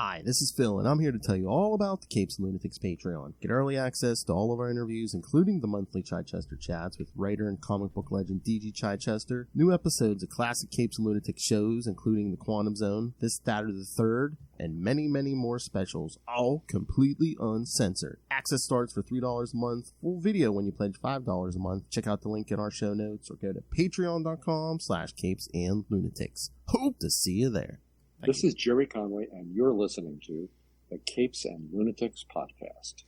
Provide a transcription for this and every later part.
Hi, this is Phil, and I'm here to tell you all about the Capes and Lunatics Patreon. Get early access to all of our interviews, including the monthly Chichester chats with writer and comic book legend D.G. Chichester, new episodes of classic Capes and Lunatics shows, including The Quantum Zone, This, That, or the Third, and many, many more specials, all completely uncensored. Access starts for $3 a month, full video when you pledge $5 a month. Check out the link in our show notes, or go to patreon.com/CapesandLunatics. Hope to see you there. This is Jerry Conway, and you're listening to the Capes and Lunatics podcast.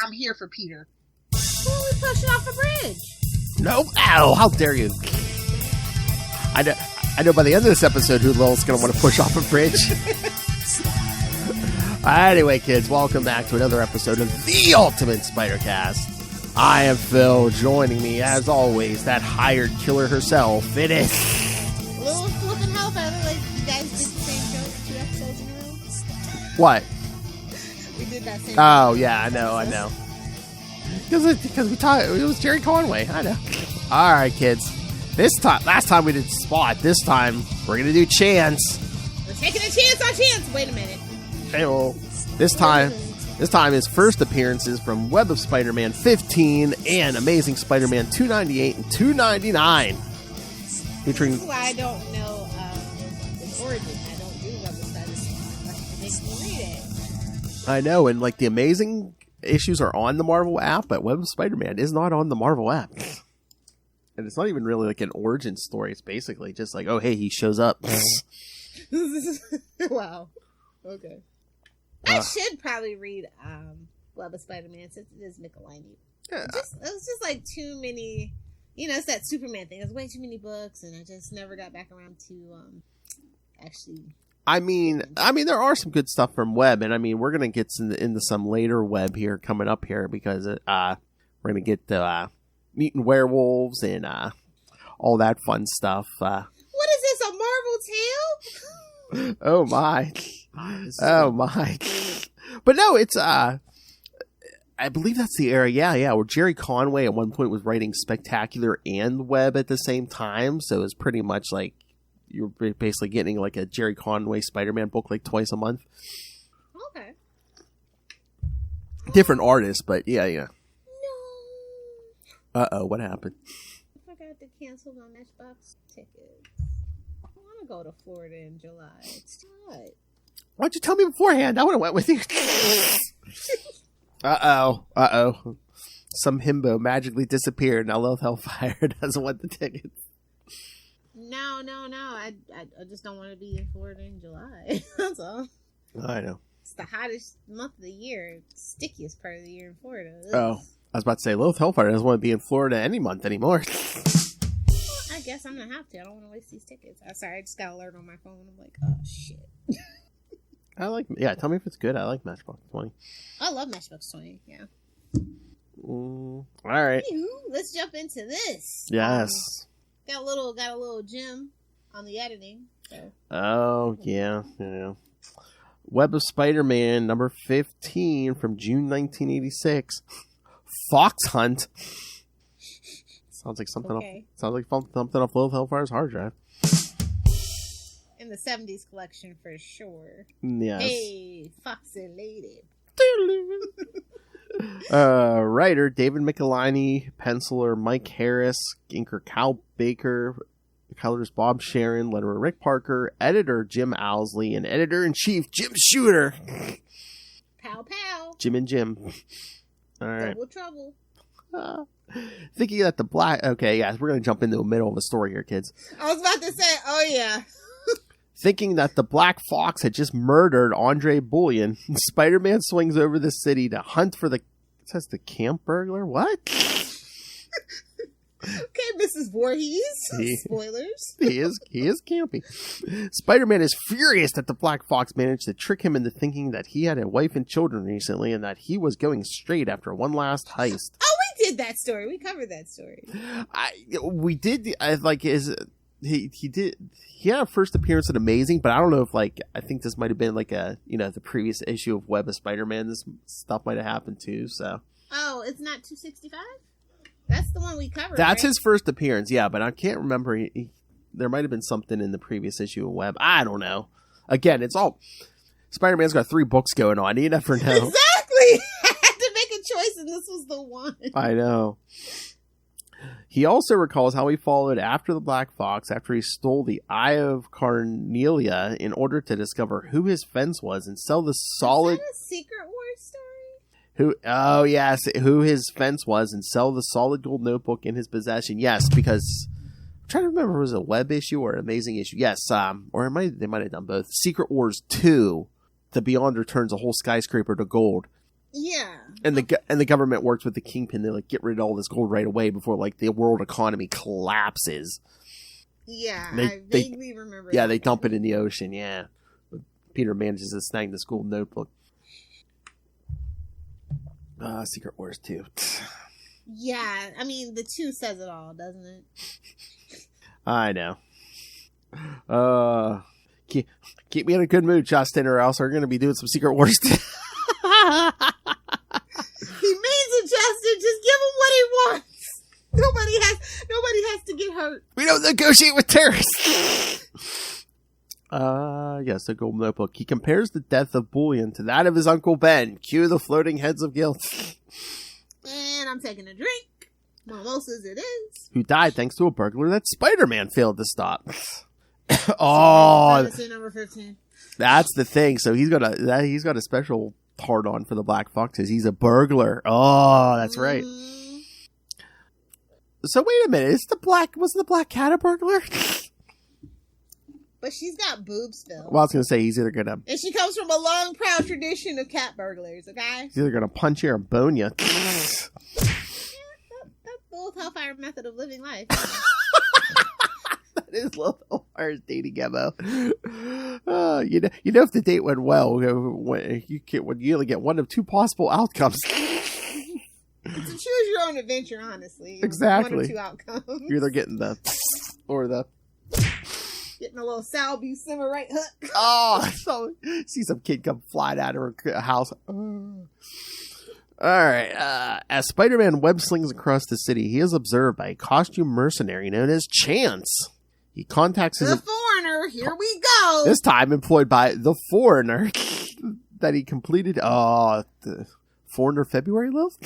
I'm here for Peter. Who are we pushing off a bridge? No, ow, how dare you. I know by the end of this episode who Lilith's going to want to push off a bridge. Anyway, kids, welcome back to another episode of The Ultimate Spider-Cast. I am Phil. Joining me, as always, that hired killer herself. It is Lilith flipping hellfire. Like, you guys did the same joke 2 episodes in a row? What? We did that same Oh, joke. yeah, I know. Because we talked, it was Jerry Conway. I know. All right, kids. Last time we did Spot. This time, we're going to do Chance. We're taking a chance on Chance. Wait a minute. Hey, well, this time his first appearances from Web of Spider-Man 15 and Amazing Spider-Man 298 and 299. Featuring... This is why I don't know his origin. I don't do Web of Spider-Man. It makes me read it. I know, and like the Amazing issues are on the Marvel app, but Web of Spider-Man is not on the Marvel app. And it's not even really like an origin story. It's basically just like, oh, hey, he shows up. Wow. Okay. I should probably read Web of Spider-Man since it is Michelini. Yeah. It was just like too many, it's that Superman thing. There's way too many books, and I just never got back around to actually. I mean, there are some good stuff from Web, and I mean, we're gonna get into some later Web here coming up here because we're gonna get the mutant werewolves and all that fun stuff. What is this? A Marvel tale? Oh my. Oh my. But no, it's I believe that's the era, yeah, where Jerry Conway at one point was writing Spectacular and Web at the same time, so it's pretty much like you're basically getting like a Jerry Conway Spider-Man book like twice a month. Okay. Different artists, but yeah. No. Uh-oh, what happened? I forgot to cancel my Matchbox tickets. I want to go to Florida in July. It's hot. Why'd you tell me beforehand? I would have went with you. Uh-oh. Some himbo magically disappeared. Now Lilith Hellfire doesn't want the tickets. No. I just don't want to be in Florida in July. That's all. I know. It's the hottest month of the year. Stickiest part of the year in Florida. Ugh. Oh, I was about to say, Lilith Hellfire doesn't want to be in Florida any month anymore. I guess I'm going to have to. I don't want to waste these tickets. I'm sorry. I just got an alert on my phone. I'm like, oh, shit. Tell me if it's good. I like Matchbox 20. I love Matchbox 20, yeah. All right. Anywho, let's jump into this. Yes. Got a little gem on the editing. So. Oh, yeah. Web of Spider-Man number 15 from June 1986. Fox Hunt. Sounds like something Okay. something off Lilith Hellfire's hard drive. In the 70s collection for sure. Yes. Hey, Foxy Lady. Writer David Michelini, penciler Mike Harris, inker Cal Baker, colors Bob Sharon, letterer Rick Parker, editor Jim Owsley, and editor-in-chief Jim Shooter. Pow pow. Jim and Jim. All right. Double trouble. Thinking that the black... Okay, yeah, we're going to jump into the middle of a story here, kids. I was about to say, oh yeah. Thinking that the Black Fox had just murdered Andre Bullion, Spider-Man swings over the city to hunt for the... It says the camp burglar? What? Okay, Mrs. Voorhees. Spoilers. He is campy. Spider-Man is furious that the Black Fox managed to trick him into thinking that he had a wife and children recently and that he was going straight after one last heist. Oh, we did that story. We covered that story. We did. He did. He had a first appearance at Amazing, but I don't know if I think this might have been like the previous issue of Web of Spider-Man. This stuff might have happened too. So. Oh, it's not 265? That's the one we covered. That's right? his first appearance, yeah, but I can't remember. There might have been something in the previous issue of Web. I don't know. Again, it's all Spider-Man's got 3 books going on. You never know. Exactly. I had to make a choice, and this was the one. I know. He also recalls how he followed after the Black Fox after he stole the Eye of Carnelia in order to discover who his fence was and sell the solid... Is that a Secret Wars story? Who his fence was and sell the solid gold notebook in his possession. Yes, because I'm trying to remember if it was a web issue or an amazing issue. Yes, or they might have done both. Secret Wars 2, the Beyonder turns a whole skyscraper to gold. Yeah. And the government works with the Kingpin to like get rid of all this gold right away before like the world economy collapses. Yeah, I vaguely remember. Yeah, they dump it in the ocean. Yeah, Peter manages to snag this gold notebook. Secret Wars 2. Yeah, I mean the 2 says it all, doesn't it? I know. Keep me in a good mood, Justin, or else we're going to be doing some Secret Wars 2. He means it, Justin. Just give him what he wants. Nobody has to get hurt. We don't negotiate with terrorists. Yes, the gold notebook. He compares the death of Bullion to that of his Uncle Ben. Cue the floating heads of guilt. And I'm taking a drink. Mimosas it is. Who died thanks to a burglar that Spider-Man failed to stop. Oh, Fantasy number 15. That's the thing. So he's got a special hard on for the Black Foxes. He's a burglar. Oh, that's right. So wait a minute. Wasn't the Black Cat a burglar? But she's got boobs, Phil. Well, I was going to say he's either going to... And she comes from a long, proud tradition of cat burglars, okay? He's either going to punch you or bone you. That's the old Hellfire method of living life. That is Lilith Hellfire's dating MO. You know if the date went well, you only get one of 2 possible outcomes. It's a choose your own adventure, honestly. Exactly. 1 or 2 outcomes. You're either getting the... or the... Getting a little Sal Buscema right hook. Oh, see some kid come flying out of her house. Alright, as Spider-Man web slings across the city, he is observed by a costume mercenary known as Chance. He contacts The Foreigner, here we go! This time employed by the Foreigner that he completed, the Foreigner February, Lilith?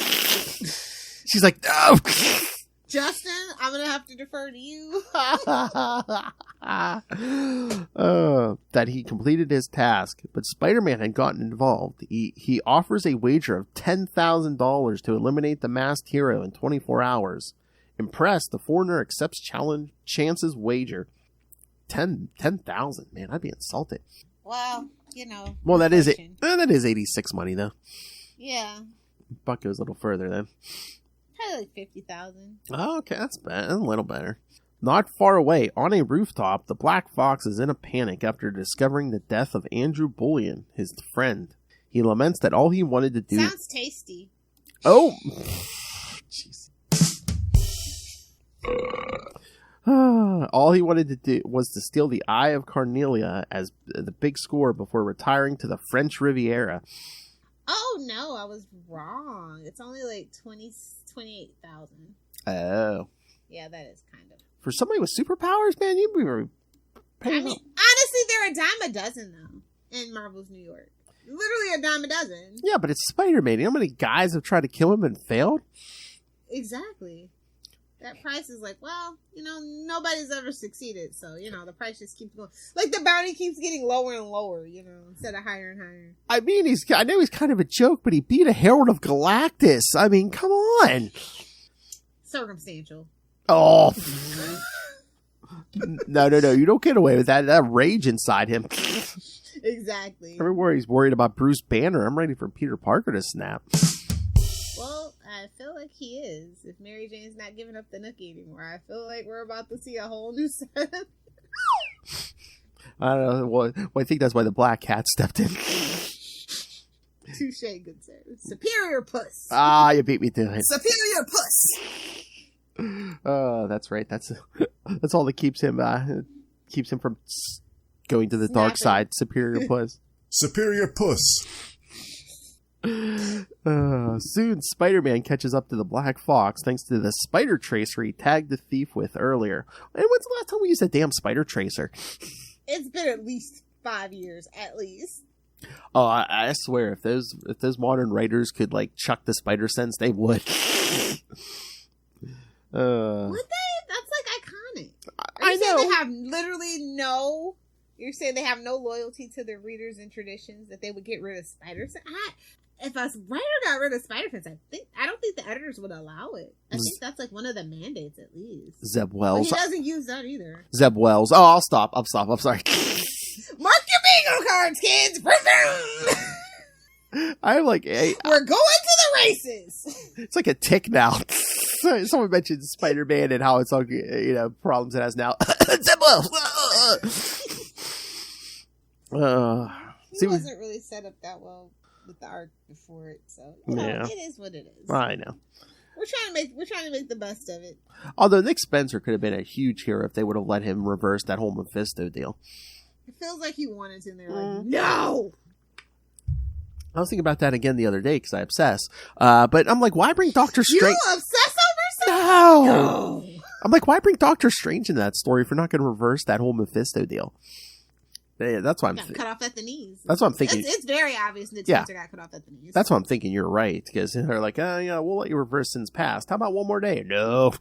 She's like, no! Justin, I'm gonna have to defer to you. That he completed his task, but Spider-Man had gotten involved. He offers a wager of $10,000 to eliminate the masked hero in 24 hours. Impressed, the Foreigner accepts Chance's wager. 10,000, man, I'd be insulted. Well, Well, that is 86 money though. Yeah. Buck goes a little further then. Probably like 50,000. Oh, okay, that's a little better. Not far away, on a rooftop, the Black Fox is in a panic after discovering the death of Andrew Bullion, his friend. He laments that all he wanted to do... Sounds tasty. Oh! Jeez. All he wanted to do was to steal the Eye of Carnelia as the big score before retiring to the French Riviera. Oh, no, I was wrong. It's only like 28,000. Oh. Yeah, that is kind of... For somebody with superpowers, man, you'd be paying... I mean, honestly, they're a dime a dozen, though, in Marvel's New York. Literally a dime a dozen. Yeah, but it's Spider-Man. You know how many guys have tried to kill him and failed? Exactly. That price is like, well, nobody's ever succeeded, so, the price just keeps going. Like, the bounty keeps getting lower and lower, instead of higher and higher. I mean, I know he's kind of a joke, but he beat a Herald of Galactus. I mean, come on. Circumstantial. Oh. No. You don't get away with that. That rage inside him. Exactly. Everywhere he's worried about Bruce Banner, I'm ready for Peter Parker to snap. Well, I feel like he is. If Mary Jane's not giving up the nookie anymore, I feel like we're about to see a whole new set. I don't know. Well, I think that's why the Black Cat stepped in. Touche, good sir. Superior puss. Ah, you beat me to it. Superior puss. Oh, that's right. That's all that keeps him from going to the dark side. Superior puss. Superior puss. Soon, Spider-Man catches up to the Black Fox thanks to the spider tracer he tagged the thief with earlier. And when's the last time we used a damn spider tracer? It's been at least 5 years, at least. Oh, I swear, if those modern writers could like chuck the spider sense, they would. Would they? That's like iconic. I know. They have literally no. You're saying they have no loyalty to their readers and traditions, that they would get rid of spider sense. If a writer got rid of spider sense, I don't think the editors would allow it. I think that's like one of the mandates at least. Zeb Wells. But he doesn't use that either. Zeb Wells. Oh, I'll stop. I'm sorry. Mark your bingo cards, kids. I'm like, hey, we're going to the races. It's like a tick now. Someone mentioned Spider-Man and how it's all, problems it has now. Zeb Wells. He wasn't really set up that well with the art before it, so it is what it is. I know. We're trying to make the best of it. Although Nick Spencer could have been a huge hero if they would have let him reverse that whole Mephisto deal. It feels like he wanted to, and they're like, no! I was thinking about that again the other day because I obsess. But I'm like, why bring Doctor Strange? You obsess over something? No! I'm like, why bring Doctor Strange in that story if you're not going to reverse that whole Mephisto deal? Yeah, that's why I'm cut off at the knees. That's what I'm thinking. It's very obvious that Spencer got cut off at the knees. That's what I'm thinking. You're right because they're like, we'll let you reverse sins past. How about one more day? No.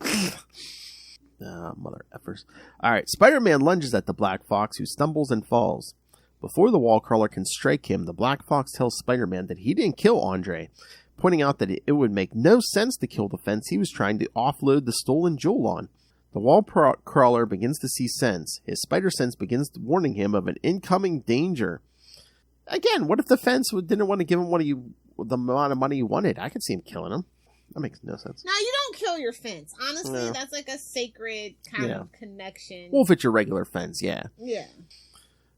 Mother effers. All right, Spider-Man lunges at the Black Fox, who stumbles and falls. Before the wall crawler can strike him, the Black Fox tells Spider-Man that he didn't kill Andre, pointing out that it would make no sense to kill the fence he was trying to offload the stolen jewel on. The wall crawler begins to see sense. His spider sense begins warning him of an incoming danger. Again, what if the fence didn't want to give him the amount of money he wanted? I could see him killing him. That makes no sense. No, you don't kill your fence. Honestly, that's like a sacred kind of connection. Well, if it's your regular fence, yeah. Yeah.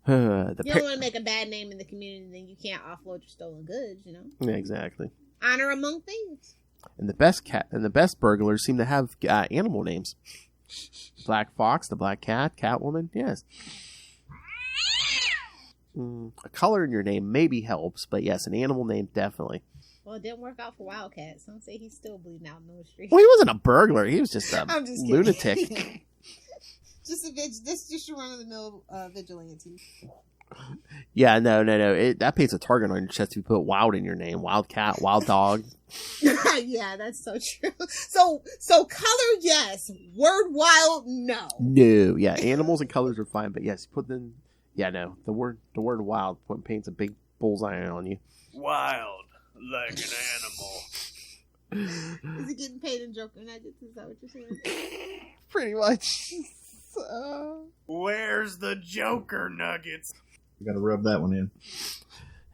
You don't want to make a bad name in the community, then you can't offload your stolen goods, Yeah, exactly. Honor among things. And the best burglars seem to have animal names. Black Fox, the Black Cat, Catwoman, yes. A color in your name maybe helps, but yes, an animal name definitely. Well, it didn't work out for Wildcat. Some say he's still bleeding out in the street. Well, he wasn't a burglar. He was just a lunatic. just your run-of-the-mill vigilante. Yeah, no. That paints a target on your chest if you put wild in your name. Wildcat, wild dog. Yeah, that's so true. So color, yes. Word wild, no. No, yeah. Animals and colors are fine, but yes, put them. Yeah, no. The word wild paints a big bullseye on you. Wild, like an animal. Is he getting paid in Joker nuggets? Is that what you're saying? Pretty much. Where's the Joker nuggets? You gotta rub that one in.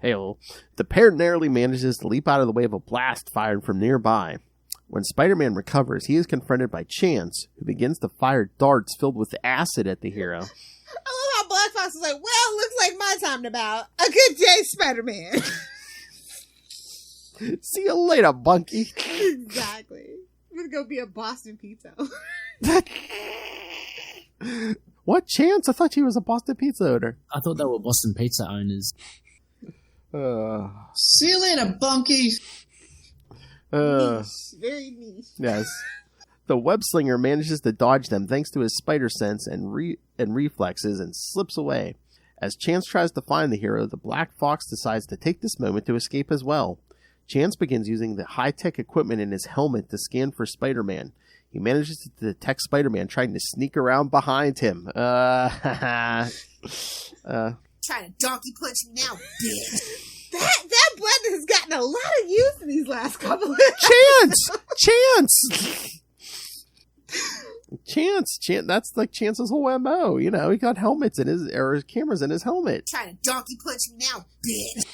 Hey-o. The pair narrowly manages to leap out of the way of a blast fired from nearby. When Spider-Man recovers, he is confronted by Chance, who begins to fire darts filled with acid at the hero. I love how Black Fox is like, well, looks like my time to bow. A good day, Spider-Man. See you later, Bunky. Exactly. I'm gonna go be a Boston Pizza. What, Chance? I thought he was a Boston Pizza owner. I thought they were Boston Pizza owners. See you later, Bunky. Niche. Very niche. Yes. The web slinger manages to dodge them thanks to his spider sense and reflexes and slips away. As Chance tries to find the hero, the Black Fox decides to take this moment to escape as well. Chance begins using the high-tech equipment in his helmet to scan for Spider-Man. He manages to detect Spider-Man trying to sneak around behind him. Trying to donkey punch me now, bitch. That button has gotten a lot of use in these last couple of Chance! That's like Chance's whole MO. He got helmets in his cameras in his helmet. Trying to donkey punch me now, bitch.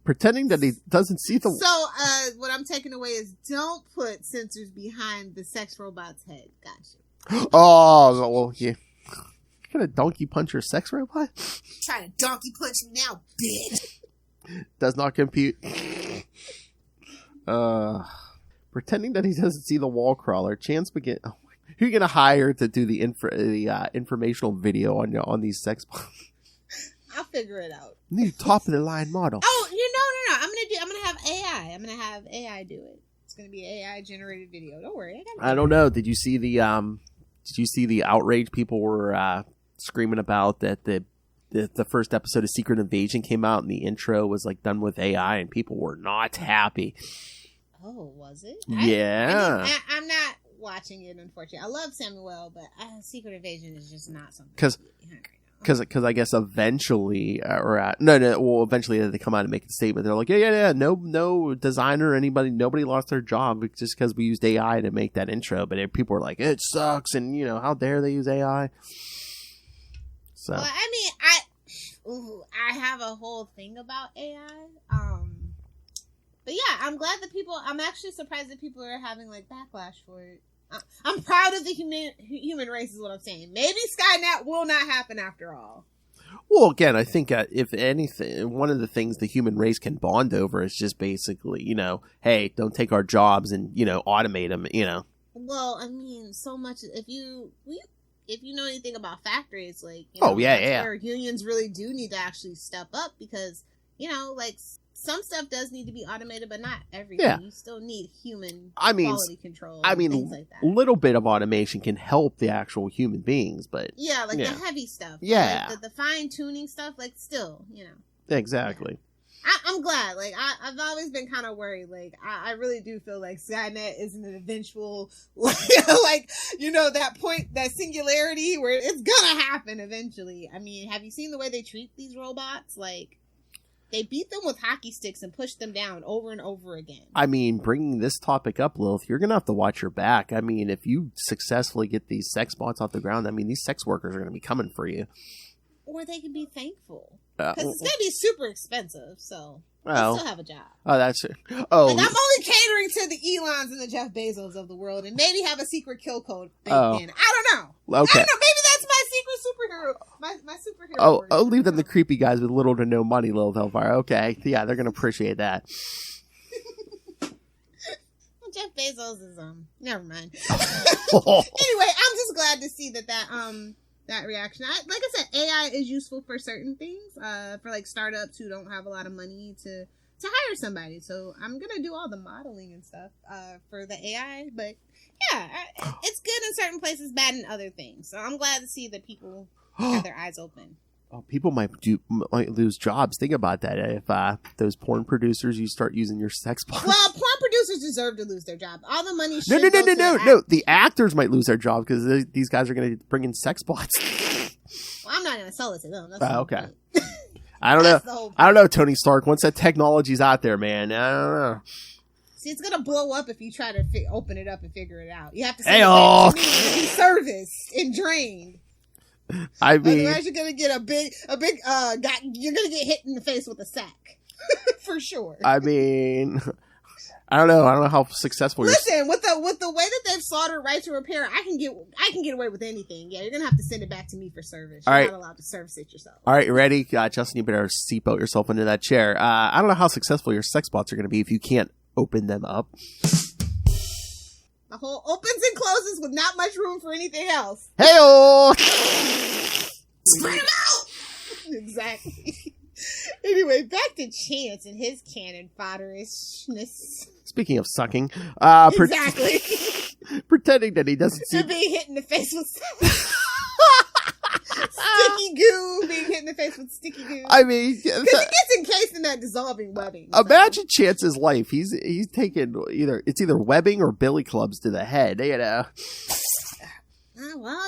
Pretending that he doesn't see the... So, what I'm taking away is don't put sensors behind the sex robot's head. Gotcha. Oh, well, yeah. You gonna donkey punch your sex robot? Trying to donkey punch me now, bitch. Does not compute. Pretending that he doesn't see the wall crawler, Chance begin... Oh, who are you gonna hire to do the informational video on these sex bots? I'll figure it out. New top of the line model. Oh, no. I'm gonna have AI. I'm gonna have AI do it. It's gonna be AI generated video. Don't worry. I don't know. Did you see the outrage people were screaming about that the the first episode of Secret Invasion came out and the intro was like done with AI and people were not happy. Oh, was it? Yeah. I'm not watching it, unfortunately. I love Samuel, but Secret Invasion is just not something. Because I guess eventually, eventually they come out and make a statement. They're like, yeah, no designer, nobody lost their job just because we used AI to make that intro. But people were like, it sucks, and how dare they use AI? So, well, I mean, I have a whole thing about AI. But yeah, I'm glad that I'm actually surprised that people are having like backlash for it. I'm proud of the human race is what I'm saying. Maybe Skynet will not happen after all. Well, again, I think if anything, one of the things the human race can bond over is just basically, hey, don't take our jobs and, automate them, Well, I mean, so much, if you know anything about factories, like, where unions really do need to actually step up because, like, some stuff does need to be automated, but not everything. Yeah. You still need human quality control. Things like that. A little bit of automation can help the actual human beings, but yeah, like the heavy stuff. Yeah, like the fine tuning stuff. Like still, Exactly. Yeah. I'm glad. Like I've always been kind of worried. Like I really do feel like Skynet isn't an eventual, that point, that singularity where it's gonna happen eventually. I mean, have you seen the way they treat these robots? Like. They beat them with hockey sticks and push them down over and over again. I mean, bringing this topic up, Lilith, you're going to have to watch your back. I mean, if you successfully get these sex bots off the ground, these sex workers are going to be coming for you. Or they can be thankful. Because it's going to be super expensive, so they still have a job. Oh, that's it. Oh, I'm only catering to the Elons and the Jeff Bezos of the world and maybe have a secret kill code baked in. I don't know. Okay. I don't know. Maybe that's my secret superhero. My superhero. Oh, leave them the creepy guys with little to no money, Lilith Hellfire. Okay. Yeah, they're going to appreciate that. Jeff Bezos is, never mind. Anyway, I'm just glad to see that reaction. Like I said, AI is useful for certain things, for like startups who don't have a lot of money to hire somebody. So I'm gonna do all the modeling and stuff for the AI. But yeah, it's good in certain places, bad in other things. So I'm glad to see that people have their eyes open. Oh, people might lose jobs. Think about that. If those porn producers, you start using your sex bots. Well, porn producers deserve to lose their job. All the money. No. The actors might lose their job because these guys are going to bring in sex bots. Well, I'm not going to sell it to them. That's okay. I don't know, Tony Stark. Once that technology's out there, man, I don't know. See, it's gonna blow up if you try to open it up and figure it out. You have to say be serviced and drained. I mean, otherwise you're gonna get you're gonna get hit in the face with a sack for sure. I mean, I don't know how successful. Listen, with the way that they've slaughtered right to repair, I can get away with anything. Yeah, you're gonna have to send it back to me for service. You're not allowed to service it yourself. All right, you ready? Justin, you better seatbelt yourself into that chair. I don't know how successful your sex bots are gonna be if you can't open them up. The whole opens and closes with not much room for anything else. Hey-oh! Spread it out! Exactly. Anyway, back to Chance and his cannon fodderishness. Speaking of sucking, exactly. Pretending that he doesn't see... being hit in the face with sticky goo, being hit in the face with sticky goo. I mean... Because he gets encased in that dissolving webbing. Imagine Chance's life. He's taken either webbing or billy clubs to the head, Well,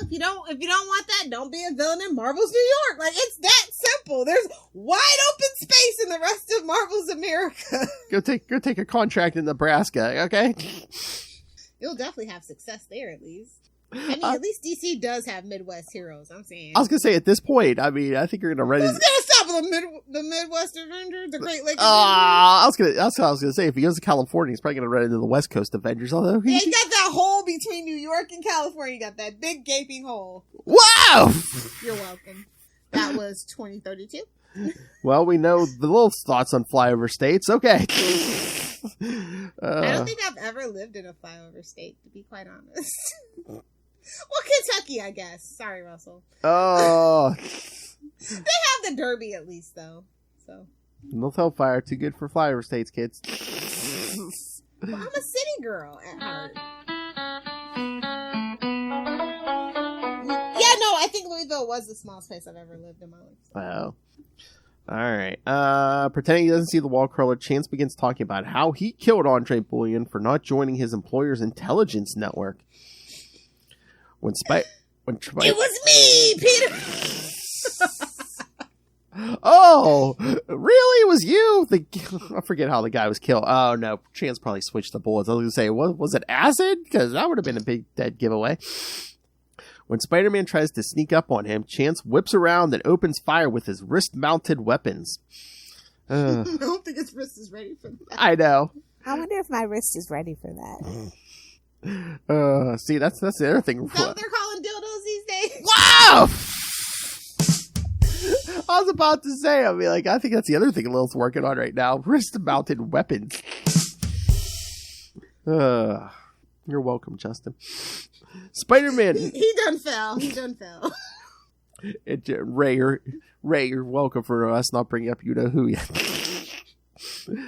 if you don't want that, don't be a villain in Marvel's New York. Like, it's that simple. There's wide open space in the rest of Marvel's America. Go take a contract in Nebraska, okay? You'll definitely have success there, at least. I mean, at least DC does have Midwest heroes. I'm saying. I was gonna say at this point. I mean, I think you're gonna run. Who's gonna stop the Midwest Avengers, the Great Lakes Avengers? That's what I was gonna say. If he goes to California, he's probably gonna run into the West Coast Avengers. Although he got that hole between New York and California. You got that big gaping hole. Wow! You're welcome. That was 2032. Well, we know the little thoughts on flyover states. Okay. I don't think I've ever lived in a flyover state, to be quite honest. Well, Kentucky, I guess. Sorry, Russell. Oh. They have the Derby at least, though. So. North Hellfire, too good for flyover states, kids. Well, I'm a city girl at heart. Yeah, no, I think Louisville was the smallest place I've ever lived in my life. Wow. All right. Pretending he doesn't see the wall crawler, Chance begins talking about how he killed Andre Bullion for not joining his employer's intelligence network. It was me, Peter. Oh, really? It was you? I forget how the guy was killed. Oh, no. Chance probably switched the bullets. I was going to say, was it acid? Because that would have been a big dead giveaway. When Spider-Man tries to sneak up on him, Chance whips around and opens fire with his wrist-mounted weapons. I don't think his wrist is ready for that. I know. I wonder if my wrist is ready for that. See, that's the other thing. Is that what they're calling dildos these days? Wow! I was about to say, I think that's the other thing Lilith's working on right now. Wrist-mounted weapons. You're welcome, Justin. Spider-Man. He done fell. Ray, you're welcome for us not bringing up you-know-who yet.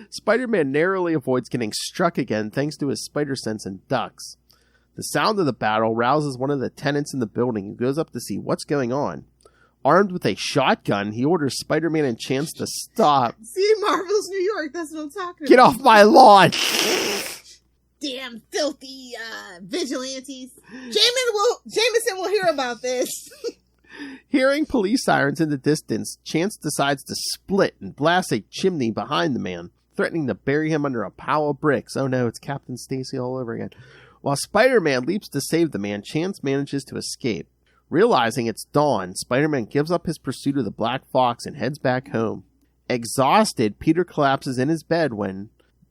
Spider-Man narrowly avoids getting struck again thanks to his spider sense and ducks. The sound of the battle rouses one of the tenants in the building, who goes up to see what's going on. Armed with a shotgun, he orders Spider-Man and Chance to stop. See, Marvel's New York, that's what I'm talking Get about. off my lawn! Damn filthy vigilantes. Jameson will hear about this. Hearing police sirens in the distance, Chance decides to split and blast a chimney behind the man, threatening to bury him under a pile of bricks. Oh no, it's Captain Stacy all over again. While Spider-Man leaps to save the man, Chance manages to escape. Realizing it's dawn, Spider-Man gives up his pursuit of the Black Fox and heads back home. Exhausted, Peter collapses in his bed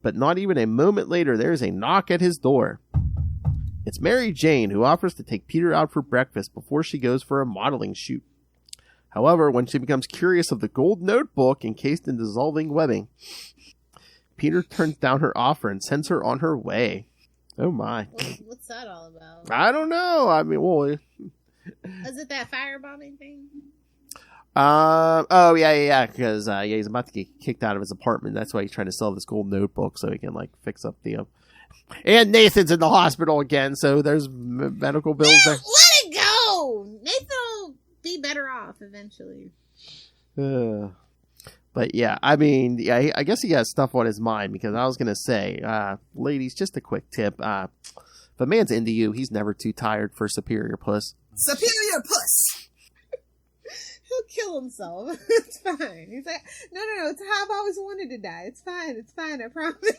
but not even a moment later, there is a knock at his door. It's Mary Jane, who offers to take Peter out for breakfast before she goes for a modeling shoot. However, when she becomes curious of the gold notebook encased in dissolving webbing, Peter turns down her offer and sends her on her way. Oh my. What's that all about? I don't know. Is it that firebombing thing? Because he's about to get kicked out of his apartment. That's why he's trying to sell this gold notebook so he can fix up the. And Nathan's in the hospital again, so there's medical bills there. Let it go. Nathan will be better off eventually. But yeah, I guess he has stuff on his mind, because I was gonna say, ladies, just a quick tip: if a man's into you, he's never too tired for superior puss. Superior puss. He'll kill himself. It's fine. He's like, no, it's how I've always wanted to die. It's fine, I promise.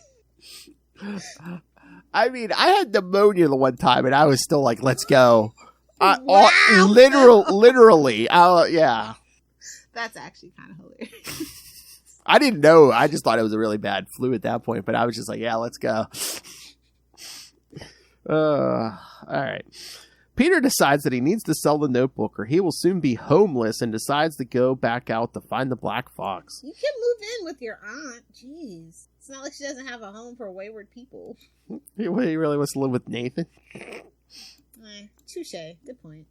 I had pneumonia the one time, and I was still like, let's go. Wow. Literally. Yeah. That's actually kind of hilarious. I didn't know. I just thought it was a really bad flu at that point, but I was just like, yeah, let's go. All right. Peter decides that he needs to sell the notebook or he will soon be homeless, and decides to go back out to find the Black Fox. You can move in with your aunt. Jeez. It's not like she doesn't have a home for wayward people. He really wants to live with Nathan? Touche. Good point.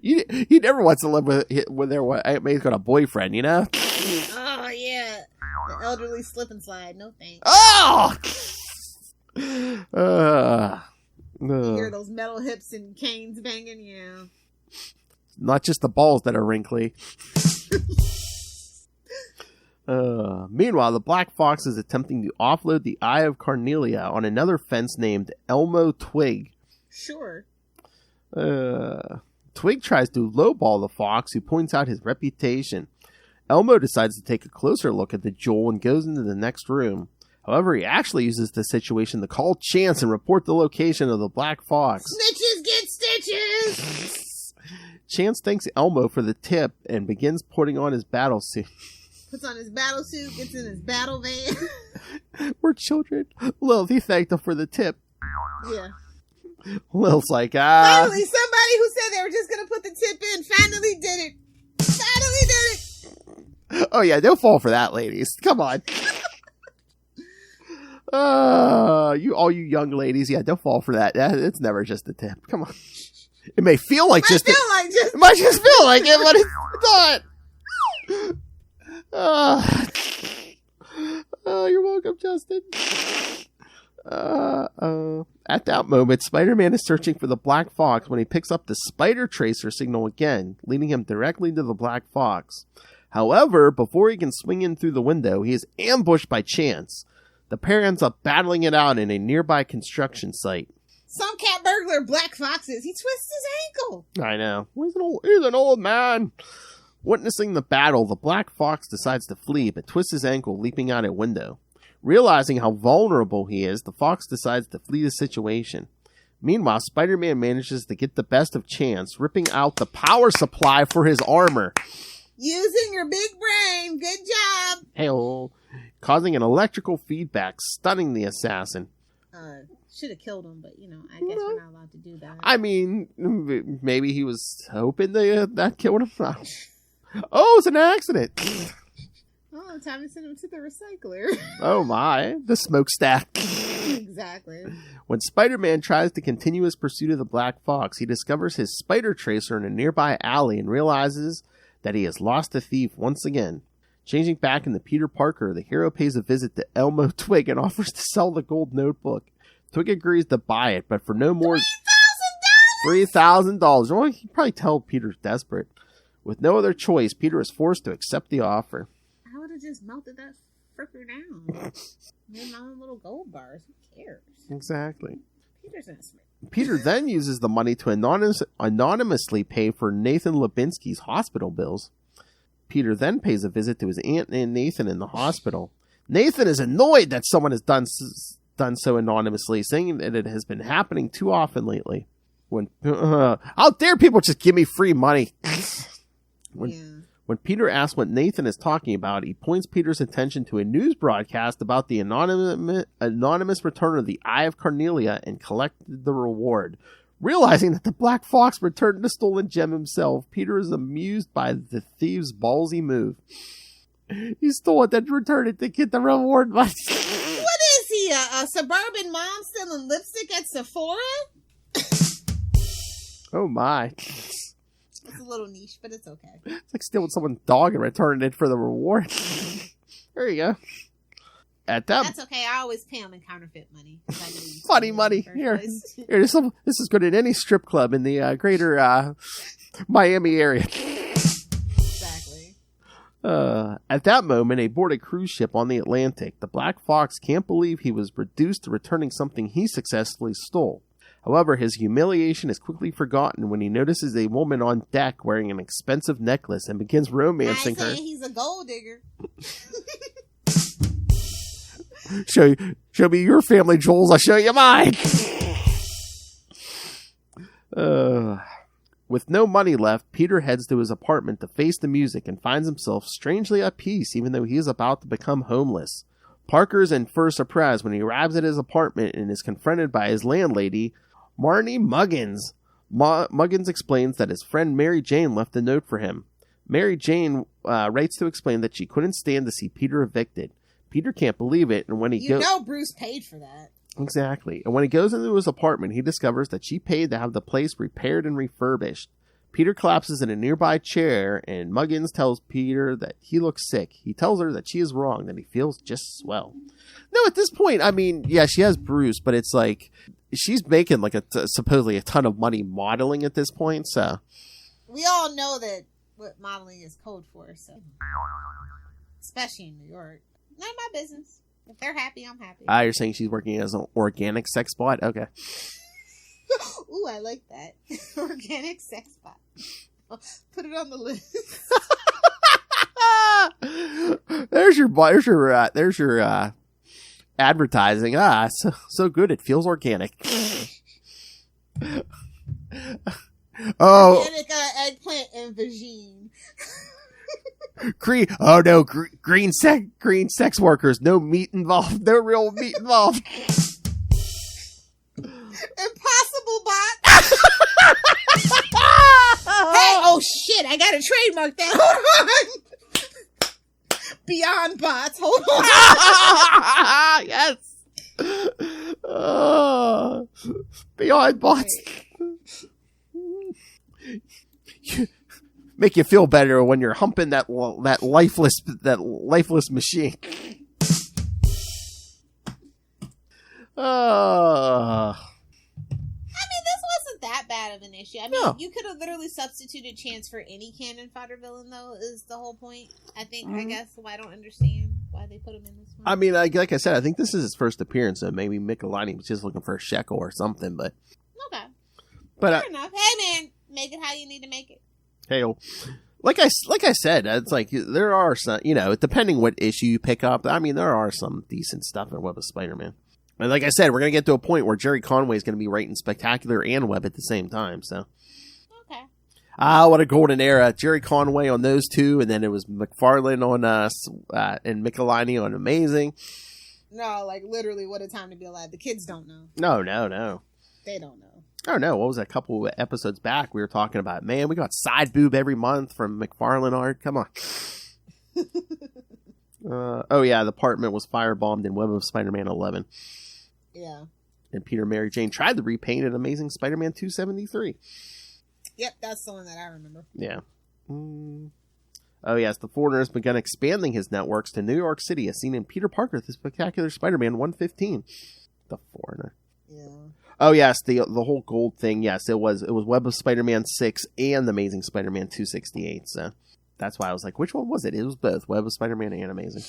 He never wants to live with Aunt May's got a boyfriend, you know? Oh, yeah. The elderly slip and slide. No thanks. Oh! You hear those metal hips and canes banging? Yeah. Not just the balls that are wrinkly. Meanwhile, the Black Fox is attempting to offload the Eye of Carnelia on another fence named Elmo Twig. Sure. Twig tries to lowball the fox, who points out his reputation. Elmo decides to take a closer look at the jewel and goes into the next room. However, he actually uses the situation to call Chance and report the location of the Black Fox. Snitches get stitches! Chance thanks Elmo for the tip and begins putting on his battle suit. Puts on his battle suit, gets in his battle van. We're children. Lilith, he thanked him for the tip. Yeah. Lilith's like, Finally, somebody who said they were just going to put the tip in finally did it. Oh yeah, don't fall for that, ladies. Come on. All you young ladies, yeah, don't fall for that. It's never just a tip. Come on. It may feel like it might just feel like it, but it's not. You're welcome, Justin. At that moment, Spider-Man is searching for the Black Fox when he picks up the Spider Tracer signal again, leading him directly to the Black Fox. However, before he can swing in through the window, he is ambushed by Chance. The pair ends up battling it out in a nearby construction site. Some cat burglar Black Foxes. He twists his ankle. I know. He's an old man. Witnessing the battle, the Black Fox decides to flee, but twists his ankle, leaping out a window. Realizing how vulnerable he is, the Fox decides to flee the situation. Meanwhile, Spider-Man manages to get the best of Chance, ripping out the power supply for his armor. Using your big brain. Good job. Hey-oh. Causing an electrical feedback, stunning the assassin. Should have killed him, but, I guess we're not allowed to do that. I mean, maybe he was hoping that killed him. Oh, it's an accident. Oh, time to send him to the recycler. Oh my, the smokestack. Exactly. When Spider-Man tries to continue his pursuit of the Black Fox, he discovers his Spider Tracer in a nearby alley and realizes that he has lost the thief once again. Changing back into Peter Parker, the hero pays a visit to Elmo Twig and offers to sell the gold notebook. Twig agrees to buy it, but for no more $3,000. Well, he'd probably tell Peter's desperate. With no other choice, Peter is forced to accept the offer. I would have just melted that fricker down. Made my own little gold bars. Who cares? Exactly. Peter's not smart. Peter then uses the money to anonymously pay for Nathan Lubinsky's hospital bills. Peter then pays a visit to his aunt and Nathan in the hospital. Nathan is annoyed that someone has done so anonymously, saying that it has been happening too often lately. How dare people just give me free money? When Peter asks what Nathan is talking about, he points Peter's attention to a news broadcast about the anonymous return of the Eye of Cornelia and collected the reward. Realizing that the Black Fox returned the stolen gem himself, Peter is amused by the thief's ballsy move. He stole it, then returned it to get the reward money. What is he, a suburban mom selling lipstick at Sephora? Oh my. It's a little niche, but it's okay. It's like stealing someone's dog and returning it for the reward. There you go. That's okay. I always pay them in counterfeit money. Funny money. Here, this is good at any strip club in the greater Miami area. Exactly. At that moment, aboard a cruise ship on the Atlantic, the Black Fox can't believe he was reduced to returning something he successfully stole. However, his humiliation is quickly forgotten when he notices a woman on deck wearing an expensive necklace and begins romancing her. He's a gold digger. Show me your family jewels, I'll show you mine. With no money left, Peter heads to his apartment to face the music and finds himself strangely at peace even though he is about to become homeless. Parker is in for a surprise when he arrives at his apartment and is confronted by his landlady, Marnie Muggins. Muggins explains that his friend Mary Jane left a note for him. Mary Jane writes to explain that she couldn't stand to see Peter evicted. Peter can't believe it, and when he Bruce paid for that. Exactly. And when he goes into his apartment, he discovers that she paid to have the place repaired and refurbished. Peter collapses in a nearby chair, and Muggins tells Peter that he looks sick. He tells her that she is wrong, that he feels just swell. No, at this point, I mean, yeah, she has Bruce, but it's like, she's making like supposedly a ton of money modeling at this point, so. We all know that what modeling is code for, so. Especially in New York. None of my business. If they're happy, I'm happy. You're saying she's working as an organic sex bot? Okay. Ooh, I like that. Organic sex bot. Put it on the list. There's your advertising. So good it feels organic. Oh. Organic eggplant and vagine. Green sex workers. No meat involved. No real meat involved. Impossible bot. Hey, oh shit! I gotta trademark that. Hold on. Beyond bots. Hold on. Yes. Beyond bots. Make you feel better when you're humping that lifeless machine. that of an issue. I mean, No. you could have literally substituted Chance for any cannon fodder villain, though, is the whole point. I guess, why I don't understand why they put him in this one. I mean, like I said, I think this is his first appearance, so maybe Michelini was just looking for a shekel or something, but... Okay. But, Fair enough. Hey, man, make it how you need to make it. hey, like I said, it's like, there are some, depending what issue you pick up, I mean, there are some decent stuff in Web of Spider-Man. And like I said, we're going to get to a point where Jerry Conway is going to be writing Spectacular and Web at the same time, so... Okay. What a golden era. Jerry Conway on those two, and then it was McFarlane on and Michelini on Amazing. No, like, literally, what a time to be alive. The kids don't know. No. They don't know. Oh, no. What was that? A couple of episodes back, we were talking about, man, we got side boob every month from McFarlane art. Come on. The apartment was firebombed in Web of Spider-Man 11. Yeah. And Peter Mary Jane tried to repaint an Amazing Spider-Man 273. Yep, that's the one that I remember. Yeah. Oh, yes. The Foreigner has begun expanding his networks to New York City, as seen in Peter Parker, The Spectacular Spider-Man 115. The Foreigner. Yeah. Oh, yes. The whole gold thing. Yes, it was Web of Spider-Man 6 and Amazing Spider-Man 268. So that's why I was like, which one was it? It was both Web of Spider-Man and Amazing.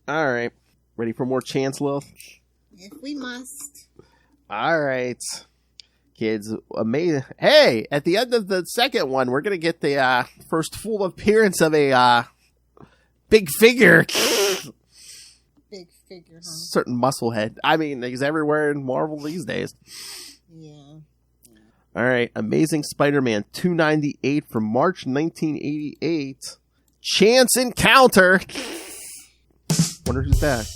All right. Ready for more Chance, Lilith? If we must. All right. Kids, amazing. Hey, at the end of the second one, we're going to get the first full appearance of a big figure. Big figure, huh? Certain musclehead. I mean, he's everywhere in Marvel these days. Yeah. All right. Amazing Spider-Man 298 from March 1988. Chance Encounter. Wonder who's back.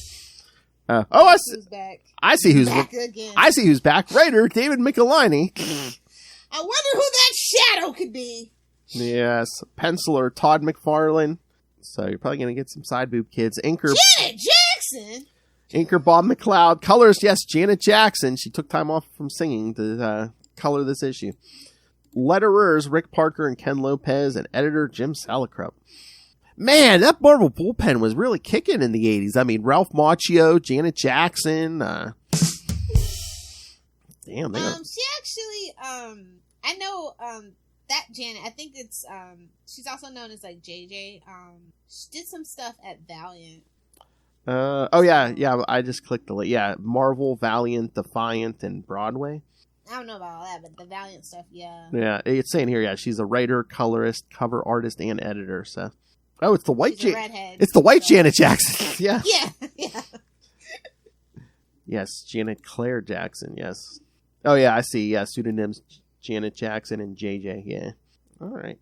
I see. Who's back? I see who's back again. I see who's back. Writer David Michelini. I wonder who that shadow could be. Yes. Penciler Todd McFarlane. So you're probably going to get some side boob kids. Inker Janet Jackson. Inker Bob McLeod. Colors, yes, Janet Jackson. She took time off from singing to color this issue. Letterers Rick Parker and Ken Lopez, and editor Jim Salicrup. Man, that Marvel bullpen was really kicking in the 80s. I mean, Ralph Macchio, Janet Jackson. Damn, they are... She actually, I know, that Janet, I think it's, she's also known as, like, JJ. She did some stuff at Valiant. Yeah, I just clicked the link. Yeah, Marvel, Valiant, Defiant, and Broadway. I don't know about all that, but the Valiant stuff, yeah. Yeah, it's saying here, yeah, she's a writer, colorist, cover artist, and editor, so... Oh, it's the white It's the white Janet Jackson. Yeah. Yeah. Yes, Janet Claire Jackson. Yes. Oh yeah, I see. Yeah, pseudonyms Janet Jackson and JJ. Yeah. All right.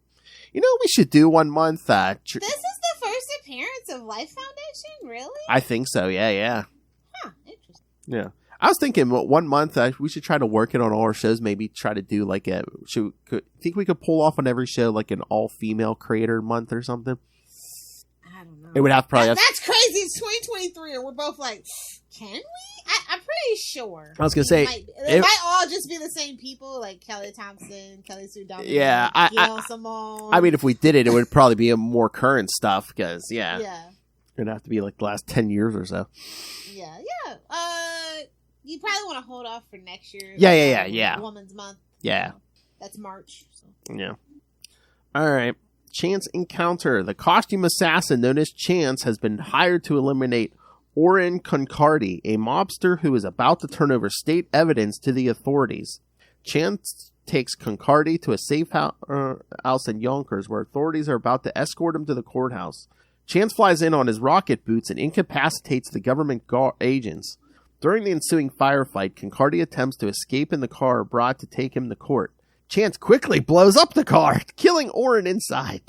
You know what we should do one month? This is the first appearance of Life Foundation, really? I think so. Yeah. Huh. Interesting. Yeah. I was thinking 1 month we should try to work it on all our shows. Maybe try to do like think we could pull off on every show like an all-female creator month or something. I don't know. It would have to probably. That's crazy. It's 2023, and we're both like, can we? I'm pretty sure. I was gonna say it might all just be the same people, like Kelly Thompson, Kelly Sue Duncan. Yeah, Simone. I mean, if we did it, it would probably be a more current stuff because yeah, it'd have to be like the last 10 years or so. Yeah. You probably want to hold off for next year. Yeah. Women's Month. Yeah, that's March. So. Yeah. All right. Chance Encounter. The costume assassin known as Chance has been hired to eliminate Oren Concardi, a mobster who is about to turn over state evidence to the authorities. Chance takes Concardi to a safe house in Yonkers where authorities are about to escort him to the courthouse. Chance flies in on his rocket boots and incapacitates the government agents. During the ensuing firefight, Concardi attempts to escape in the car brought to take him to court. Chance quickly blows up the car, killing Oren inside.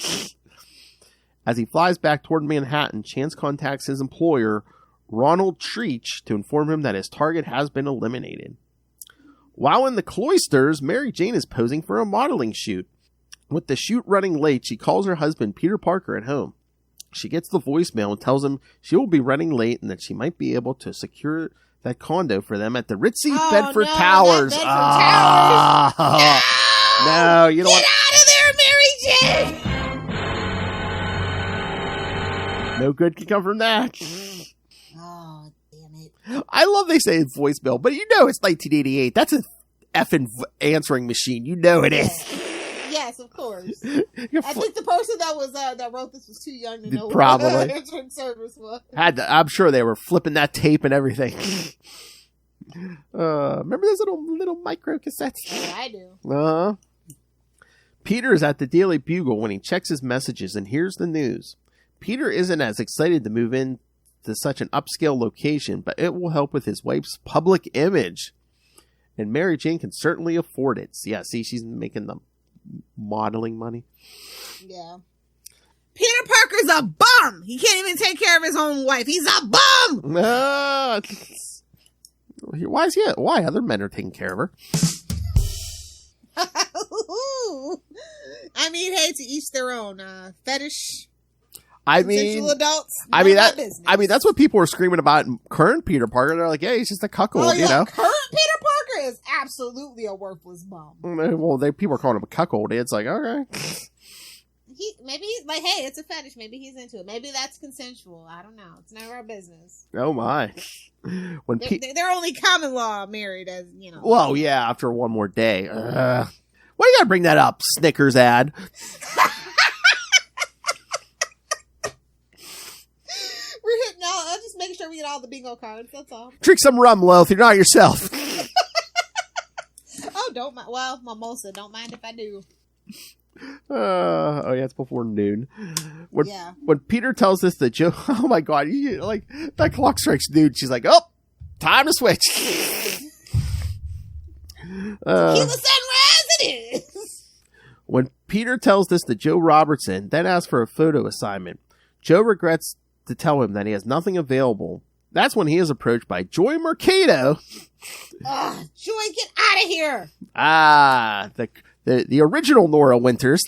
As he flies back toward Manhattan, Chance contacts his employer, Ronald Treach, to inform him that his target has been eliminated. While in the cloisters, Mary Jane is posing for a modeling shoot. With the shoot running late, she calls her husband, Peter Parker, at home. She gets the voicemail and tells him she will be running late and that she might be able to secure that condo for them at the ritzy Bedford Towers. Towers. No, you don't Get out of there, Mary Jane! No good can come from that. Oh, damn it. I love they say it's voicemail, but you know it's 1988. That's effing answering machine. You know it is. Yes, of course. I think the person that wrote this was too young to know Probably. what answering service was. I'm sure they were flipping that tape and everything. Remember those little micro cassettes? Yeah, I do. Peter is at the Daily Bugle when he checks his messages and hears the news. Peter isn't as excited to move in to such an upscale location, but it will help with his wife's public image. And Mary Jane can certainly afford it. So yeah, see, she's making the modeling money. Yeah. Peter Parker's a bum. He can't even take care of his own wife. He's a bum. Why is he? Why other men are taking care of her? I mean, hey, to each their own. Fetish. I mean, Consensual adults. I mean, that's what people are screaming about in current Peter Parker. They're like, yeah, he's just a cuckold, oh, yeah, you know. Current Peter Parker is absolutely a worthless bum. Well, people are calling him a cuckold. It's like, okay. Maybe he's like, hey, it's a fetish. Maybe he's into it. Maybe that's consensual. I don't know. It's none of our business. Oh my. When they're only common law married, as you know. Well, yeah, after one more day. Why you gotta bring that up, Snickers ad? We're hitting all. I'm just making sure we get all the bingo cards. That's all. Drink some rum, Lilith. You're not yourself. Oh, don't mind. Well, mimosa. Don't mind if I do. Oh yeah, it's before noon. When Peter tells this to Joe, oh my god, like that clock strikes noon. She's like, oh, time to switch. Tequila sunrise it is. When Peter tells this to Joe Robertson, then asks for a photo assignment, Joe regrets to tell him that he has nothing available. That's when he is approached by Joy Mercado. Joy, get out of here! The original Nora Winters.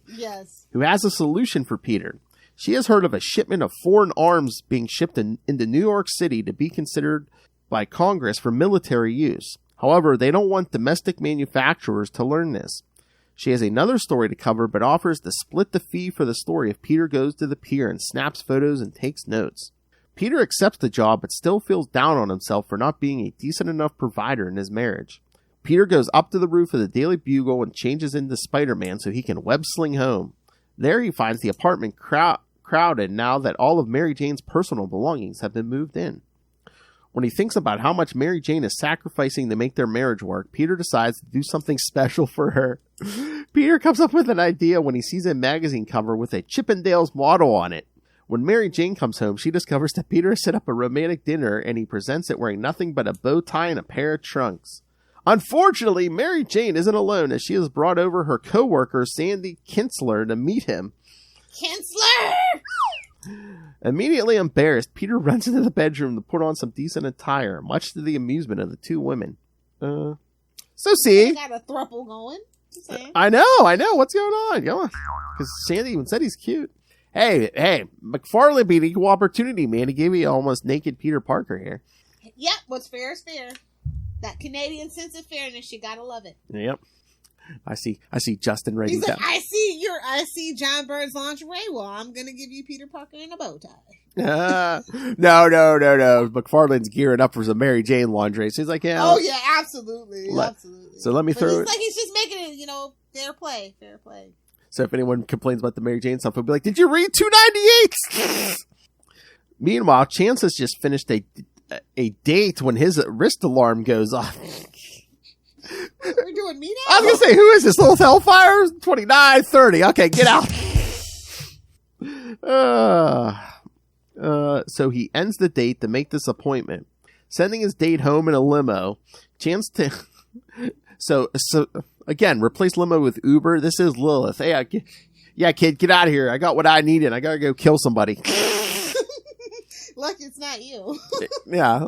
Yes. Who has a solution for Peter. She has heard of a shipment of foreign arms being shipped into New York City to be considered by Congress for military use. However, they don't want domestic manufacturers to learn this. She has another story to cover, but offers to split the fee for the story if Peter goes to the pier and snaps photos and takes notes. Peter accepts the job, but still feels down on himself for not being a decent enough provider in his marriage. Peter goes up to the roof of the Daily Bugle and changes into Spider-Man so he can web-sling home. There he finds the apartment crowded now that all of Mary Jane's personal belongings have been moved in. When he thinks about how much Mary Jane is sacrificing to make their marriage work, Peter decides to do something special for her. Peter comes up with an idea when he sees a magazine cover with a Chippendales motto on it. When Mary Jane comes home, she discovers that Peter has set up a romantic dinner and he presents it wearing nothing but a bow tie and a pair of trunks. Unfortunately, Mary Jane isn't alone as she has brought over her co-worker Sandy Kinsler to meet him. Kinsler! Immediately embarrassed, Peter runs into the bedroom to put on some decent attire, much to the amusement of the two women. So see, got a throuple going. I know. What's going on? Because Sandy even said he's cute. Hey, McFarlane beat equal opportunity, man. He gave you almost naked Peter Parker here. Yep, what's fair is fair. That Canadian sense of fairness, you gotta love it. Yep. I see Justin writing He's like, down. I see John Bird's lingerie. Well, I'm gonna give you Peter Parker in a bow tie. No. McFarlane's gearing up for some Mary Jane lingerie. So he's like, yeah. Oh yeah, absolutely. So let me throw it. He's just making it, fair play. So if anyone complains about the Mary Jane stuff, he'll be like, did you read 298? Meanwhile, Chance has just finished a date when his wrist alarm goes off. We're doing me now? I was going to say, who is this? Little Hellfire? 29:30. Okay, get out. So he ends the date to make this appointment, sending his date home in a limo. Chance to... So again, replace limo with Uber. This is Lilith. Hey, kid, get out of here. I got what I needed. I gotta go kill somebody. Lucky it's not you. Yeah.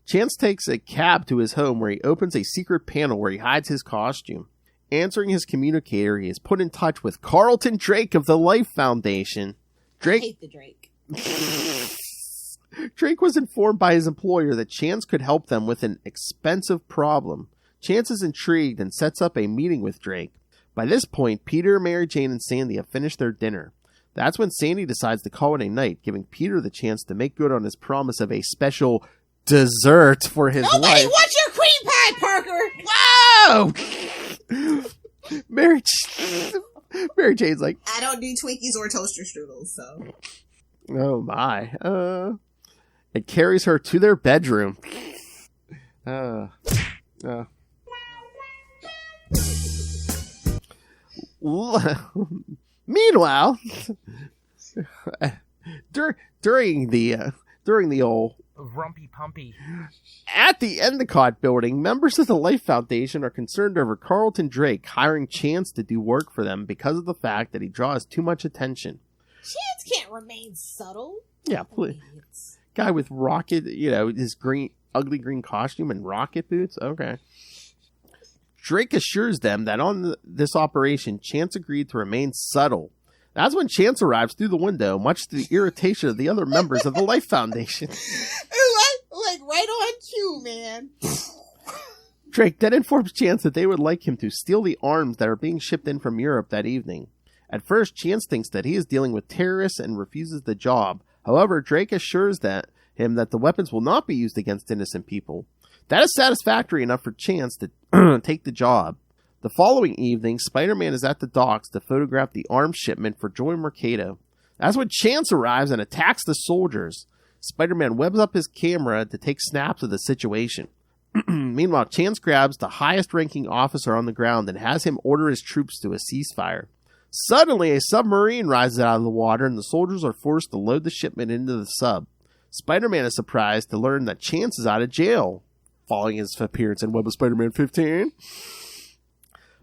Chance takes a cab to his home where he opens a secret panel where he hides his costume. Answering his communicator, he is put in touch with Carlton Drake of the Life Foundation. I hate the Drake. Drake was informed by his employer that Chance could help them with an expensive problem. Chance is intrigued and sets up a meeting with Drake. By this point, Peter, Mary Jane, and Sandy have finished their dinner. That's when Sandy decides to call it a night, giving Peter the chance to make good on his promise of a special dessert for his wife. Nobody wants your no! Mary Jane's like, I don't do Twinkies or toaster strudels, so. oh my. It carries her to their bedroom. Meanwhile, during the old Rumpy pumpy. at the Endicott building, members of the Life Foundation are concerned over Carlton Drake hiring Chance to do work for them because of the fact that he draws too much attention. Chance can't remain subtle. Yeah, please. Guy with rocket, his ugly green costume and rocket boots. Okay. Drake assures them that on this operation, Chance agreed to remain subtle. That's when Chance arrives through the window, much to the irritation of the other members of the Life Foundation. like right on cue, man. Drake then informs Chance that they would like him to steal the arms that are being shipped in from Europe that evening. At first, Chance thinks that he is dealing with terrorists and refuses the job. However, Drake assures him that the weapons will not be used against innocent people. That is satisfactory enough for Chance to take the job. The following evening, Spider-Man is at the docks to photograph the arms shipment for Joy Mercado. That's when Chance arrives and attacks the soldiers. Spider-Man webs up his camera to take snaps of the situation. Meanwhile, Chance grabs the highest-ranking officer on the ground and has him order his troops to a ceasefire. Suddenly, a submarine rises out of the water and the soldiers are forced to load the shipment into the sub. Spider-Man is surprised to learn that Chance is out of jail, following his appearance in Web of Spider-Man 15.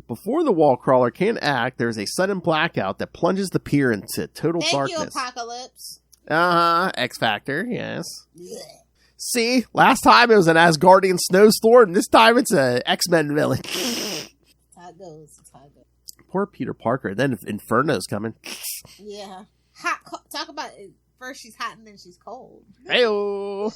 Before the wall crawler can act, there is a sudden blackout that plunges the pier into total darkness. Thank you, Apocalypse. X-Factor, yes. Blech. See, last time it was an Asgardian snowstorm. This time it's a X-Men villain. That's how it goes. Poor Peter Parker. Then Inferno's coming. Yeah. Talk about it. First she's hot and then she's cold. Hey-oh.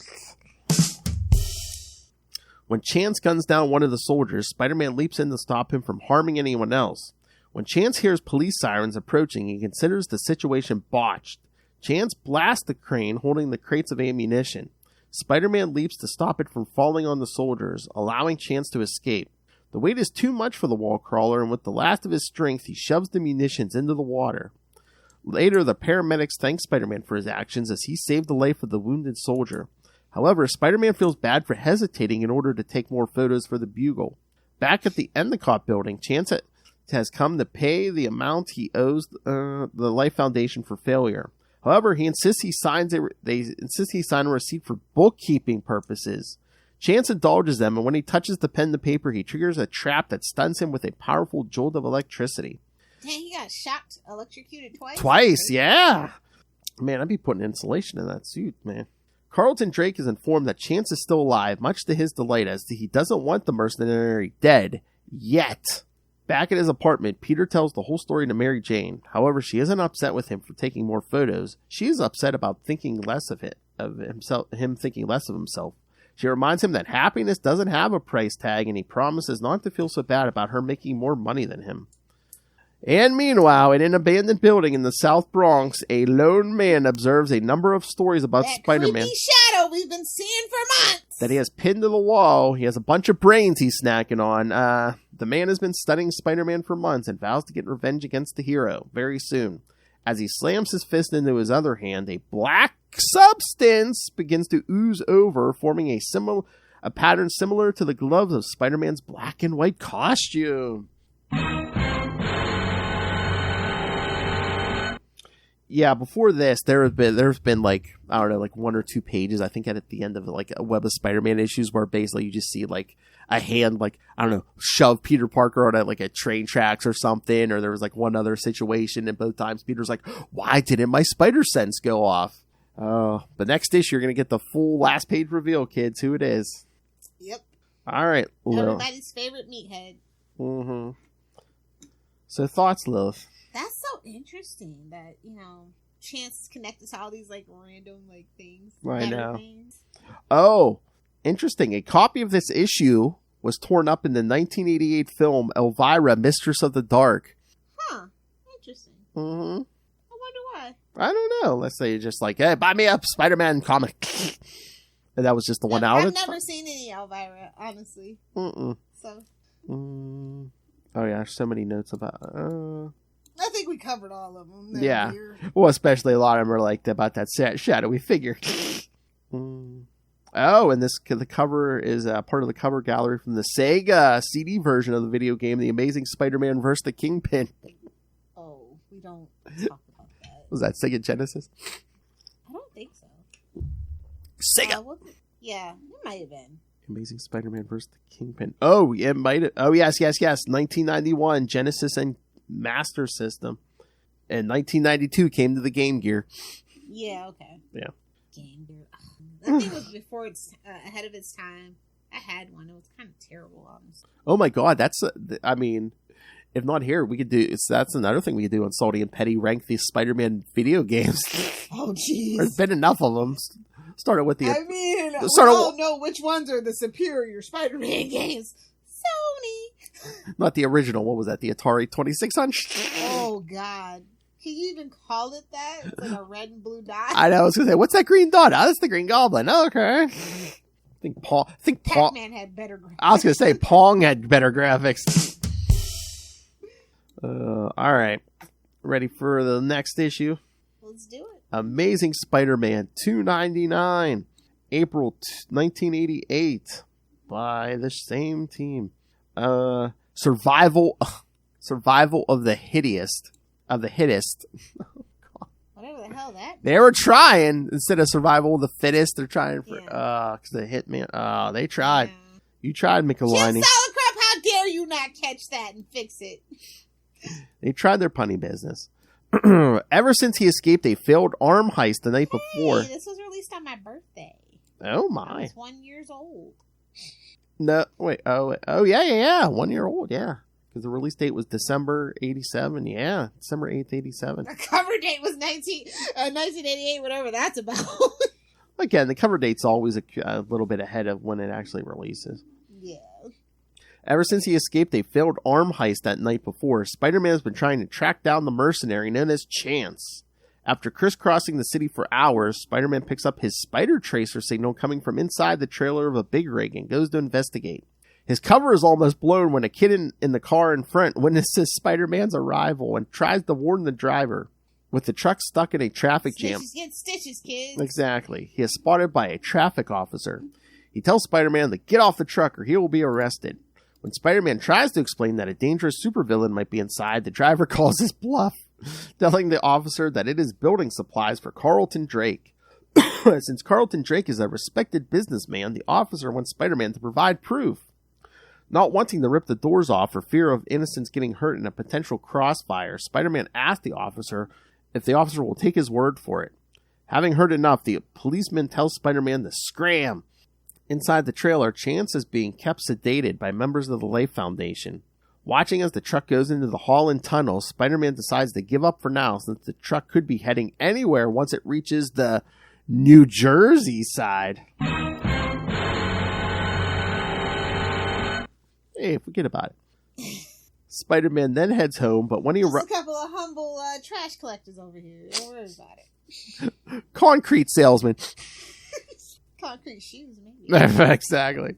When Chance guns down one of the soldiers, Spider-Man leaps in to stop him from harming anyone else. When Chance hears police sirens approaching, he considers the situation botched. Chance blasts the crane holding the crates of ammunition. Spider-Man leaps to stop it from falling on the soldiers, allowing Chance to escape. The weight is too much for the wall crawler, and with the last of his strength, he shoves the munitions into the water. Later, the paramedics thank Spider-Man for his actions as he saved the life of the wounded soldier. However, Spider-Man feels bad for hesitating in order to take more photos for the Bugle. Back at the Endicott building, Chance has come to pay the amount he owes the Life Foundation for failure. However, he insists he sign a receipt for bookkeeping purposes. Chance indulges them, and when he touches the pen to paper, he triggers a trap that stuns him with a powerful jolt of electricity. Dang, he got shocked, electrocuted twice? Twice, yeah! Man, I'd be putting insulation in that suit, man. Carlton Drake is informed that Chance is still alive, much to his delight, as he doesn't want the mercenary dead. Yet. Back at his apartment, Peter tells the whole story to Mary Jane. However, she isn't upset with him for taking more photos. She is upset about thinking less of him thinking less of himself. She reminds him that happiness doesn't have a price tag, and he promises not to feel so bad about her making more money than him. And meanwhile, in an abandoned building in the South Bronx, a lone man observes a number of stories about Spider-Man. That creepy shadow we've been seeing for months. That he has pinned to the wall. He has a bunch of brains he's snacking on. The man has been studying Spider-Man for months and vows to get revenge against the hero very soon. As he slams his fist into his other hand, a black substance begins to ooze over, forming a pattern similar to the gloves of Spider-Man's black and white costume. Yeah, before this, there's been like, I don't know, like 1 or 2 pages, I think at the end of like a Web of Spider-Man issues where basically you just see like a hand, like, I don't know, shove Peter Parker on a train tracks or something, or there was like one other situation, and both times Peter's like, why didn't my spider sense go off? The next issue, you're going to get the full last page reveal, kids, who it is. Yep. All right, Lil. Everybody's favorite meathead. Mm-hmm. So thoughts, Lilith? That's so interesting that, Chance is connected to all these, random, things. I know. Things. Oh, interesting. A copy of this issue was torn up in the 1988 film Elvira, Mistress of the Dark. Huh. Interesting. Mm-hmm. I wonder why. I don't know. Let's say just hey, buy me a Spider-Man comic. And that was just the one out. I've never seen any Elvira, honestly. Mm-mm. So, Oh yeah, there's so many notes about. I think we covered all of them. Yeah. Well, especially a lot of them are like about that shadowy figure. Oh, and the cover is part of the cover gallery from the Sega CD version of the video game, The Amazing Spider-Man vs. the Kingpin. Oh, we don't talk about that. Was that Sega Genesis? I don't think so. Sega. Yeah, it might have been. Amazing Spider-Man vs. the Kingpin. Oh, it might have. Oh, yes. 1991, Genesis and Master System. And 1992 came to the Game Gear. Yeah, okay. Yeah. Game Gear. That thing was before it's ahead of its time. I had one. It was kind of terrible, honestly. Oh my God, that's. I mean, if not here, we could do. That's another thing we could do on Salty and Petty. Rank these Spider-Man video games. Oh, jeez. There's been enough of them. Started with the. I mean, we all know which ones are the superior Spider-Man games. Sony. Not the original. What was that? The Atari 2600. Oh God. Can you even call it that? It's like a red and blue dot. I know. I was gonna say, what's that green dot? Oh, that's the Green Goblin. Oh, okay. I think Pac-Man had better graphics. I was gonna say Pong had better graphics. All right. Ready for the next issue? Let's do it. Amazing Spider-Man 299, April 1988, by the same team. Survival of the hittest. Whatever the hell that. They were trying instead of survival of the fittest. They're trying for because the Hitman. They tried. Yeah. You tried, Michelini. Jim Sauerkraut, how dare you not catch that and fix it? They tried their punny business. Ever since he escaped a failed arm heist the night before. This was released on my birthday. Oh my! I was 1 year old. No, wait. Oh yeah. 1 year old. Yeah. Because the release date was December 87. Yeah. December 8th, 87. The cover date was 1988, whatever that's about. Again, the cover date's always a little bit ahead of when it actually releases. Yeah. Ever since he escaped a failed arm heist that night before, Spider-Man has been trying to track down the mercenary known as Chance. After crisscrossing the city for hours, Spider-Man picks up his spider tracer signal coming from inside the trailer of a big rig and goes to investigate. His cover is almost blown when a kid in the car in front witnesses Spider-Man's arrival and tries to warn the driver. With the truck stuck in a traffic jam. Stitches get stitches, kids. Exactly. He is spotted by a traffic officer. He tells Spider-Man to get off the truck or he will be arrested. When Spider-Man tries to explain that a dangerous supervillain might be inside, the driver calls his bluff, telling the officer that it is building supplies for Carlton Drake. Since Carlton Drake is a respected businessman, the officer wants Spider-Man to provide proof. Not wanting to rip the doors off for fear of innocents getting hurt in a potential crossfire, Spider-Man asks the officer if the officer will take his word for it. Having heard enough, the policeman tells Spider-Man to scram. Inside the trailer, Chance is being kept sedated by members of the Life Foundation. Watching as the truck goes into the hall and tunnel, Spider-Man decides to give up for now since the truck could be heading anywhere once it reaches the New Jersey side. Hey, forget about it. Spider-Man then heads home, but when he Just a couple of humble trash collectors over here. Don't worry about it. Concrete salesman. Concrete shoes, maybe. Exactly.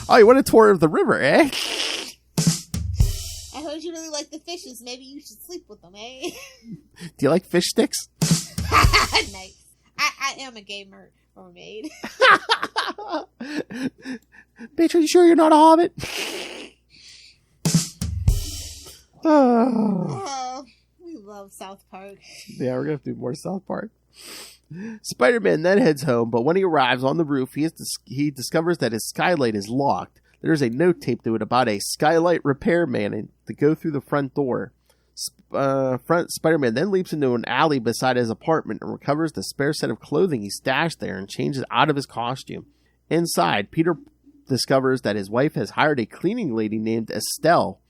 Oh, you want a tour of the river, eh? I heard you really like the fishes. Maybe you should sleep with them, eh? Do you like fish sticks? Nice. I am a gay mermaid. Bitch, are you sure you're not a hobbit? Oh, we love South Park. Yeah, we're going to have to do more South Park. Spider-Man then heads home, but when he arrives on the roof, he discovers that his skylight is locked. There's a note taped to it about a skylight repairman to go through the front door. Spider-Man then leaps into an alley beside his apartment and recovers the spare set of clothing he stashed there and changes out of his costume. Inside, Peter discovers that his wife has hired a cleaning lady named Estelle.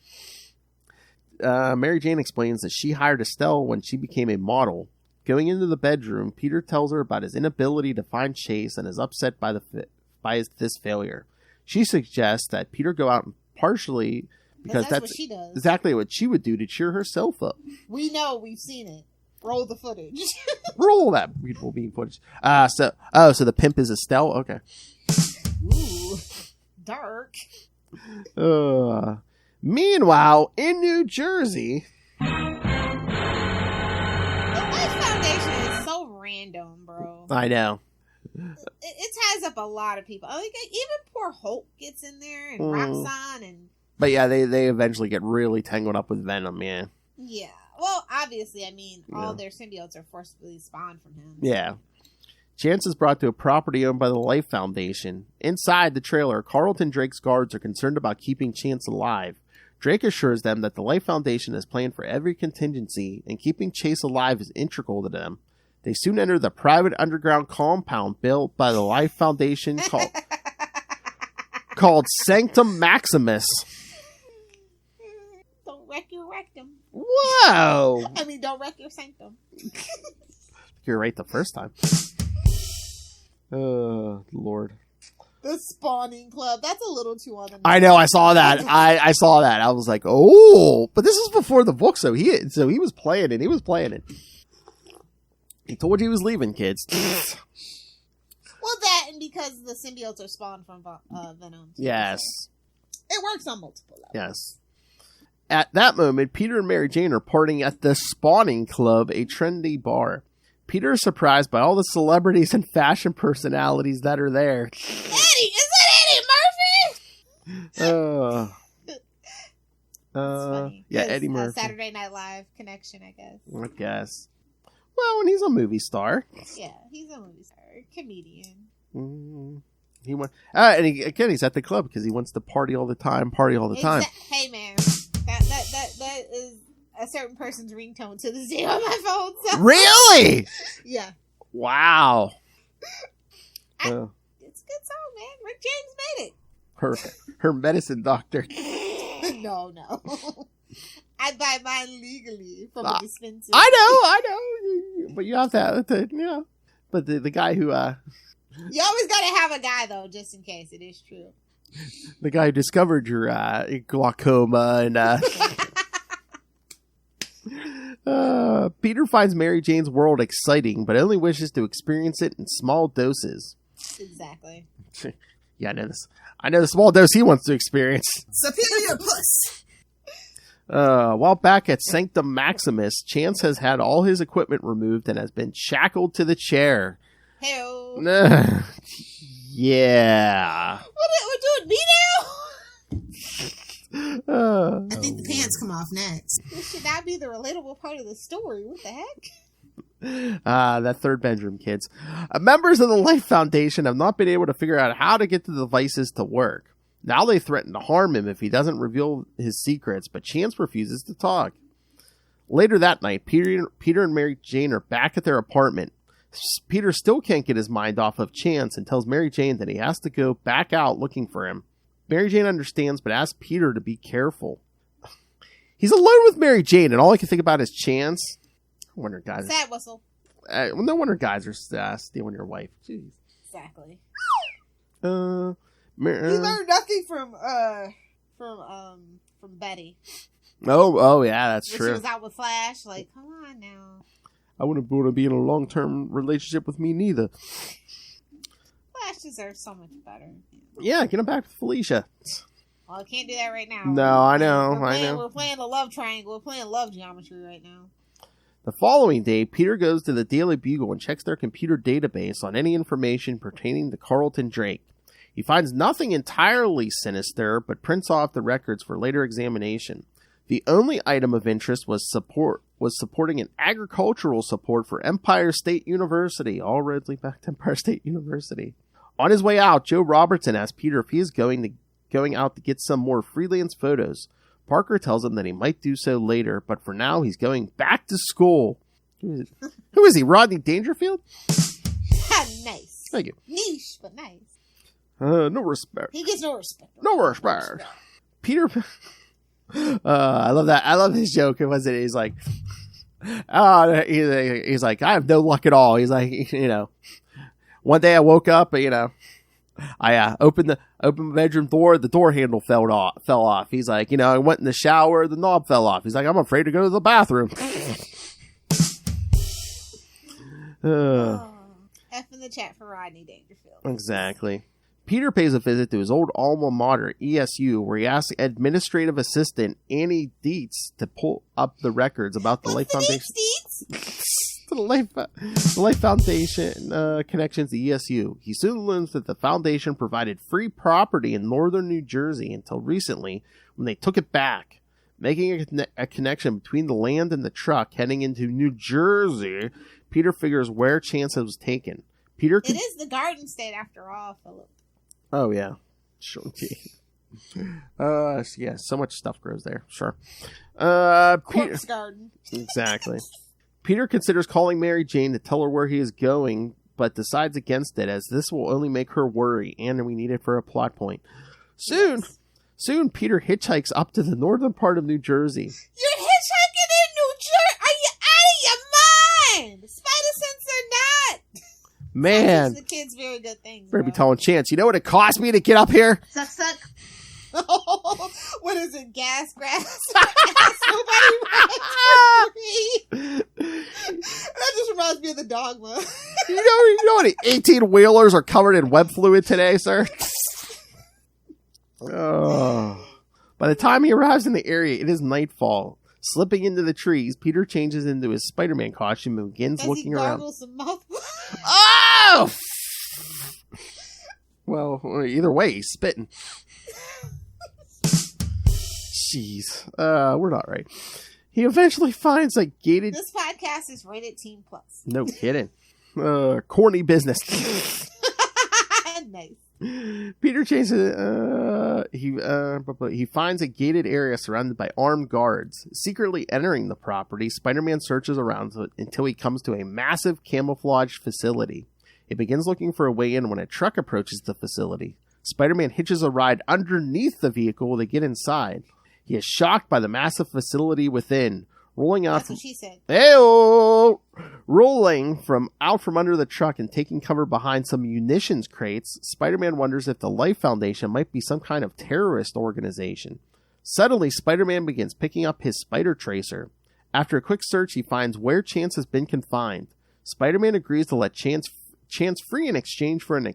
Mary Jane explains that she hired Estelle when she became a model. Going into the bedroom, Peter tells her about his inability to find Chase and is upset by this failure. She suggests that Peter go out and partially because that's what she does. Exactly what she would do to cheer herself up. We know, we've seen it. Roll the footage. Roll that beautiful bean footage. So the pimp is Estelle. Okay. Ooh, dark. Meanwhile, in New Jersey... The Life Foundation is so random, bro. I know. It ties up a lot of people. Like, even poor Hope gets in there, and Roxanne, and... But yeah, they eventually get really tangled up with Venom, yeah. Yeah. Well, obviously, I mean, all their symbiotes are forcibly spawned from him. Yeah. Chance is brought to a property owned by the Life Foundation. Inside the trailer, Carlton Drake's guards are concerned about keeping Chance alive. Drake assures them that the Life Foundation has planned for every contingency, and keeping Chase alive is integral to them. They soon enter the private underground compound built by the Life Foundation called Sanctum Maximus. Don't wreck your rectum. Whoa! I mean, don't wreck your sanctum. You're right the first time. Lord. The spawning club. That's a little too on the nose. I know, I saw that. I saw that. I was like, oh, but this is before the book, so he was playing it. He was playing it. He told you he was leaving, kids. Well, that and because the symbiotes are spawned from Venom. Yes. It works on multiple levels. Yes. At that moment, Peter and Mary Jane are partying at the Spawning Club, a trendy bar. Peter is surprised by all the celebrities and fashion personalities that are there. Eddie! Is that Eddie Murphy? Funny. Yeah, It's Eddie Murphy. Saturday Night Live connection, I guess. I guess. Well, and he's a movie star. Yeah, he's a movie star, comedian. He went, and he's at the club because he wants to party all the time. Hey, man, that is a certain person's ringtone to this day on my phone. So. Really? Yeah. Wow. It's a good song, man. Rick James made it. Her medicine doctor. No. I buy mine legally from a dispensary. I know. But you have to, yeah. But the guy who, you always gotta have a guy, though, just in case. It is true. The guy who discovered your glaucoma and Peter finds Mary Jane's world exciting, but only wishes to experience it in small doses. Exactly. Yeah, I know the small dose he wants to experience. Superior puss. While back at Sanctum Maximus, Chance has had all his equipment removed and has been shackled to the chair. Hey-o. Yeah. What doing me now? I think the pants come off next. This should not be the relatable part of the story. What the heck? That third bedroom, kids. Members of the Life Foundation have not been able to figure out how to get the devices to work. Now they threaten to harm him if he doesn't reveal his secrets, but Chance refuses to talk. Later that night, Peter and Mary Jane are back at their apartment. Peter still can't get his mind off of Chance and tells Mary Jane that he has to go back out looking for him. Mary Jane understands, but asks Peter to be careful. He's alone with Mary Jane, and all I can think about is Chance. No wonder guys. Sad whistle. No wonder guys are stealing your wife. Jeez. Exactly. He learned nothing from Betty. Oh yeah, that's When true. she was out with Flash, like, come on now. I wouldn't want to be in a long-term relationship with me neither. Flash deserves so much better. Yeah, get him back to Felicia. Well, I can't do that right now. No, I know. We're playing the love triangle. We're playing love geometry right now. The following day, Peter goes to the Daily Bugle and checks their computer database on any information pertaining to Carlton Drake. He finds nothing entirely sinister, but prints off the records for later examination. The only item of interest was supporting an agricultural support for Empire State University. All roads lead back to Empire State University. On his way out, Joe Robertson asks Peter if he is going out to get some more freelance photos. Parker tells him that he might do so later, but for now he's going back to school. Who is he, Rodney Dangerfield? Nice. Thank you. Niche, but nice. No respect. He gets no respect. No respect. Peter... I love that. I love his joke. It wasn't. He's like, he's like, I have no luck at all. He's like, one day I woke up, I opened the bedroom door. The door handle fell off. He's like, I went in the shower. The knob fell off. He's like, I'm afraid to go to the bathroom. F in the chat for Rodney Dangerfield. Exactly. Peter pays a visit to his old alma mater, ESU, where he asks administrative assistant Annie Dietz to pull up the records about the Life Foundation. The Life Foundation connections to ESU. He soon learns that the foundation provided free property in northern New Jersey until recently when they took it back. Making a connection between the land and the truck heading into New Jersey, Peter figures where Chance was taken. It is the Garden State after all, Philip. Oh, yeah. Sure. Yeah, so much stuff grows there. Sure. Corpse garden. Exactly. Peter considers calling Mary Jane to tell her where he is going, but decides against it as this will only make her worry, and we need it for a plot point. Soon, Peter hitchhikes up to the northern part of New Jersey. You're hitchhiking in New Jersey? Are you out of your mind? Spider sense or not? Man. The kids very good things. Better be telling Chance, you know what it cost me to get up here? Suck, suck. What is it? Gas grass? Nobody That just reminds me of the Dogma. You know what? 18-wheelers are covered in web fluid today, sir? Oh. By the time he arrives in the area, it is nightfall. Slipping into the trees, Peter changes into his Spider-Man costume and begins looking around. Some mouthwash? Oh! Well, either way, he's spitting. Jeez. We're not right. He eventually finds a gated... This podcast is rated Teen Plus. No kidding. Corny business. Nice. Peter chases. He finds a gated area surrounded by armed guards. Secretly entering the property, Spider-Man searches around until he comes to a massive camouflaged facility. He begins looking for a way in when a truck approaches the facility. Spider-Man hitches a ride underneath the vehicle to get inside. He is shocked by the massive facility within. Rolling out That's what she said. Rolling out from under the truck and taking cover behind some munitions crates, Spider-Man wonders if the Life Foundation might be some kind of terrorist organization. Suddenly, Spider-Man begins picking up his spider tracer. After a quick search, he finds where Chance has been confined. Spider-Man agrees to let Chance free in exchange for an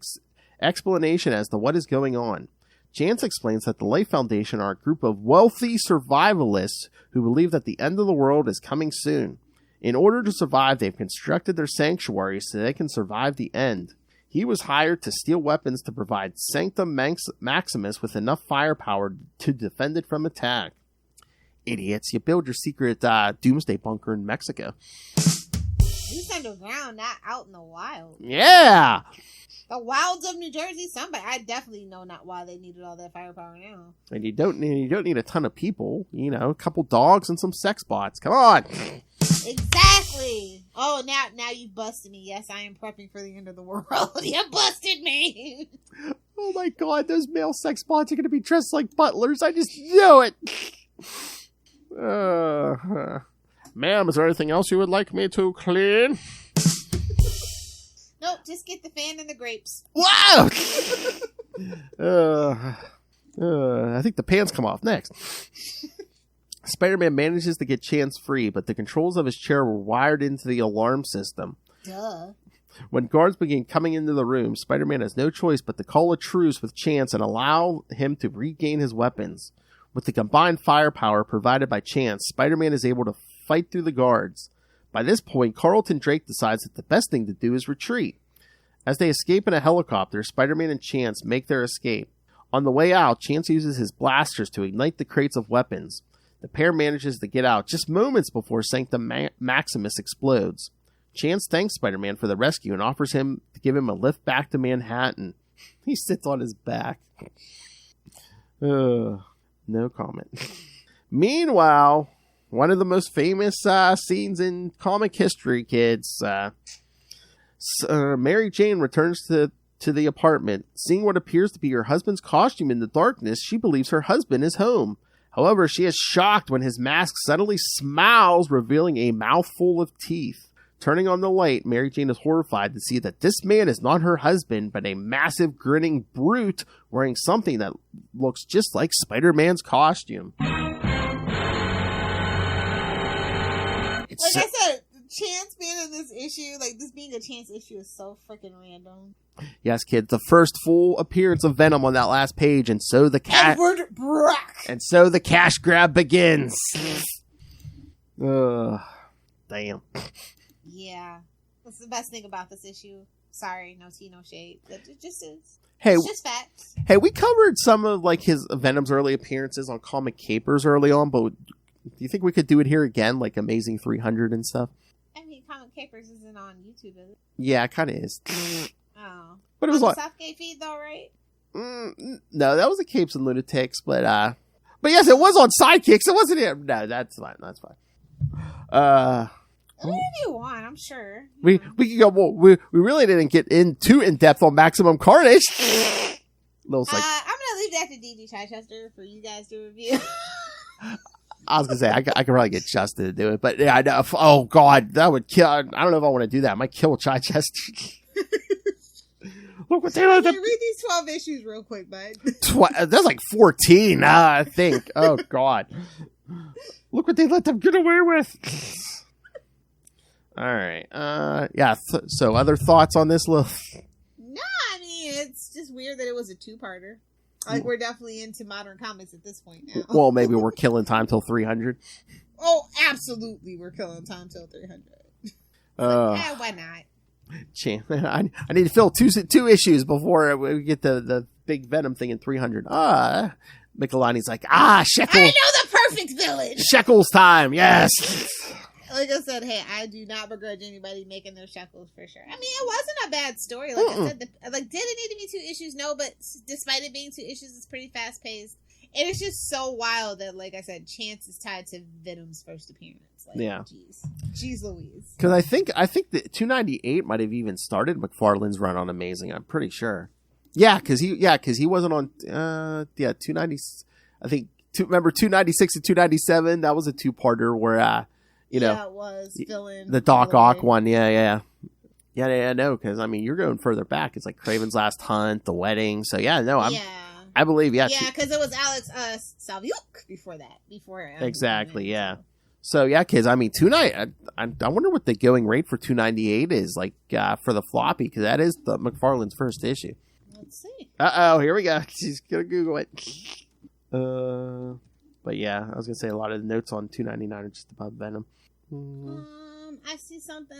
explanation as to what is going on. Chance explains that the Life Foundation are a group of wealthy survivalists who believe that the end of the world is coming soon. In order to survive, they've constructed their sanctuary so they can survive the end. He was hired to steal weapons to provide Sanctum Maximus with enough firepower to defend it from attack. Idiots, you build your secret doomsday bunker in Mexico. He's underground, not out in the wild. Yeah! The wilds of New Jersey, I definitely know not why they needed all that firepower now. And you don't need a ton of people, a couple dogs and some sex bots. Come on. Exactly. Oh, now you busted me. Yes, I am prepping for the end of the world. You busted me. Oh my god, those male sex bots are going to be dressed like butlers. I just knew it. Ma'am, is there anything else you would like me to clean? Nope, just get the fan and the grapes. Wow! I think the pants come off next. Spider-Man manages to get Chance free, but the controls of his chair were wired into the alarm system. Duh. When guards begin coming into the room, Spider-Man has no choice but to call a truce with Chance and allow him to regain his weapons. With the combined firepower provided by Chance, Spider-Man is able to fight through the guards. By this point, Carlton Drake decides that the best thing to do is retreat. As they escape in a helicopter, Spider-Man and Chance make their escape. On the way out, Chance uses his blasters to ignite the crates of weapons. The pair manages to get out just moments before Sanctum Maximus explodes. Chance thanks Spider-Man for the rescue and offers him to give him a lift back to Manhattan. He sits on his back. No comment. Meanwhile, one of the most famous scenes in comic history, kids. Mary Jane returns to the apartment. Seeing what appears to be her husband's costume in the darkness, she believes her husband is home. However, she is shocked when his mask suddenly smiles, revealing a mouthful of teeth. Turning on the light, Mary Jane is horrified to see that this man is not her husband, but a massive grinning brute wearing something that looks just like Spider-Man's costume. Like I said, Chance being in this issue, like this being a Chance issue, is so freaking random. Yes, kids, the first full appearance of Venom on that last page, and so the Edward Brock. and so the cash grab begins. Damn. Yeah, that's the best thing about this issue. Sorry, no tea, no shade. It just is. Hey, It's just facts. hey, we covered some of like his Venom's early appearances on Comic Capers early on, but do you think we could do it here again, like Amazing 300 and stuff? I mean, Comic Capers isn't on YouTube, is it? Yeah, it kind of is. Oh, But it was on like the Southgate feed though, right? no, that was a Capes and Lunatics, but yes, it was on Sidekicks. It wasn't here. No, that's fine. That's fine. Whatever you want, I'm sure. We could go. Well, we really didn't get in depth on Maximum Carnage. Lil's like, I'm gonna leave that to DG Chichester for you guys to review. I was gonna say I could probably get Justin to do it, but yeah, I know. Oh God, that would kill. I don't know if I want to do that. I might kill Chichester. Look what they let them. Read these 12 issues real quick, bud. That's like 14, I think. Oh God, look what they let them get away with. All right. Yeah. So, other thoughts on this, Lil? No, I mean it's just weird that it was a two-parter. Like we're definitely into modern comics at this point now. Well, maybe we're killing time till 300. Oh, absolutely, we're killing time till 300. Why not? I need to fill two issues before we get the big Venom thing in 300. Michelani's like, Shekel. I know the perfect village. Shekels time, yes. Like I said, hey, I do not begrudge anybody making their shekels for sure. I mean, it wasn't a bad story. Like I said, did it need to be 2 issues? No, but despite it being 2 issues, it's pretty fast paced. And it's just so wild that, like I said, Chance is tied to Venom's first appearance. Like, yeah. Jeez Louise. Because I think that 298 might have even started McFarlane's run on Amazing. I'm pretty sure. Yeah, because he wasn't on. 290. I think. Remember 296 and 297. That was a 2-parter where it was the Doc Ock one. Yeah. No, because I mean you're going further back. It's like Craven's Last Hunt, The Wedding. So I believe because it was Alex Salviuk before that. Exactly. Yeah. So yeah, kids. I mean, I wonder what the going rate for 298 is like for the floppy, because that is the McFarlane's first issue. Let's see. Here we go. She's gonna Google it. But yeah, I was gonna say a lot of the notes on 299 are just about Venom. I see something.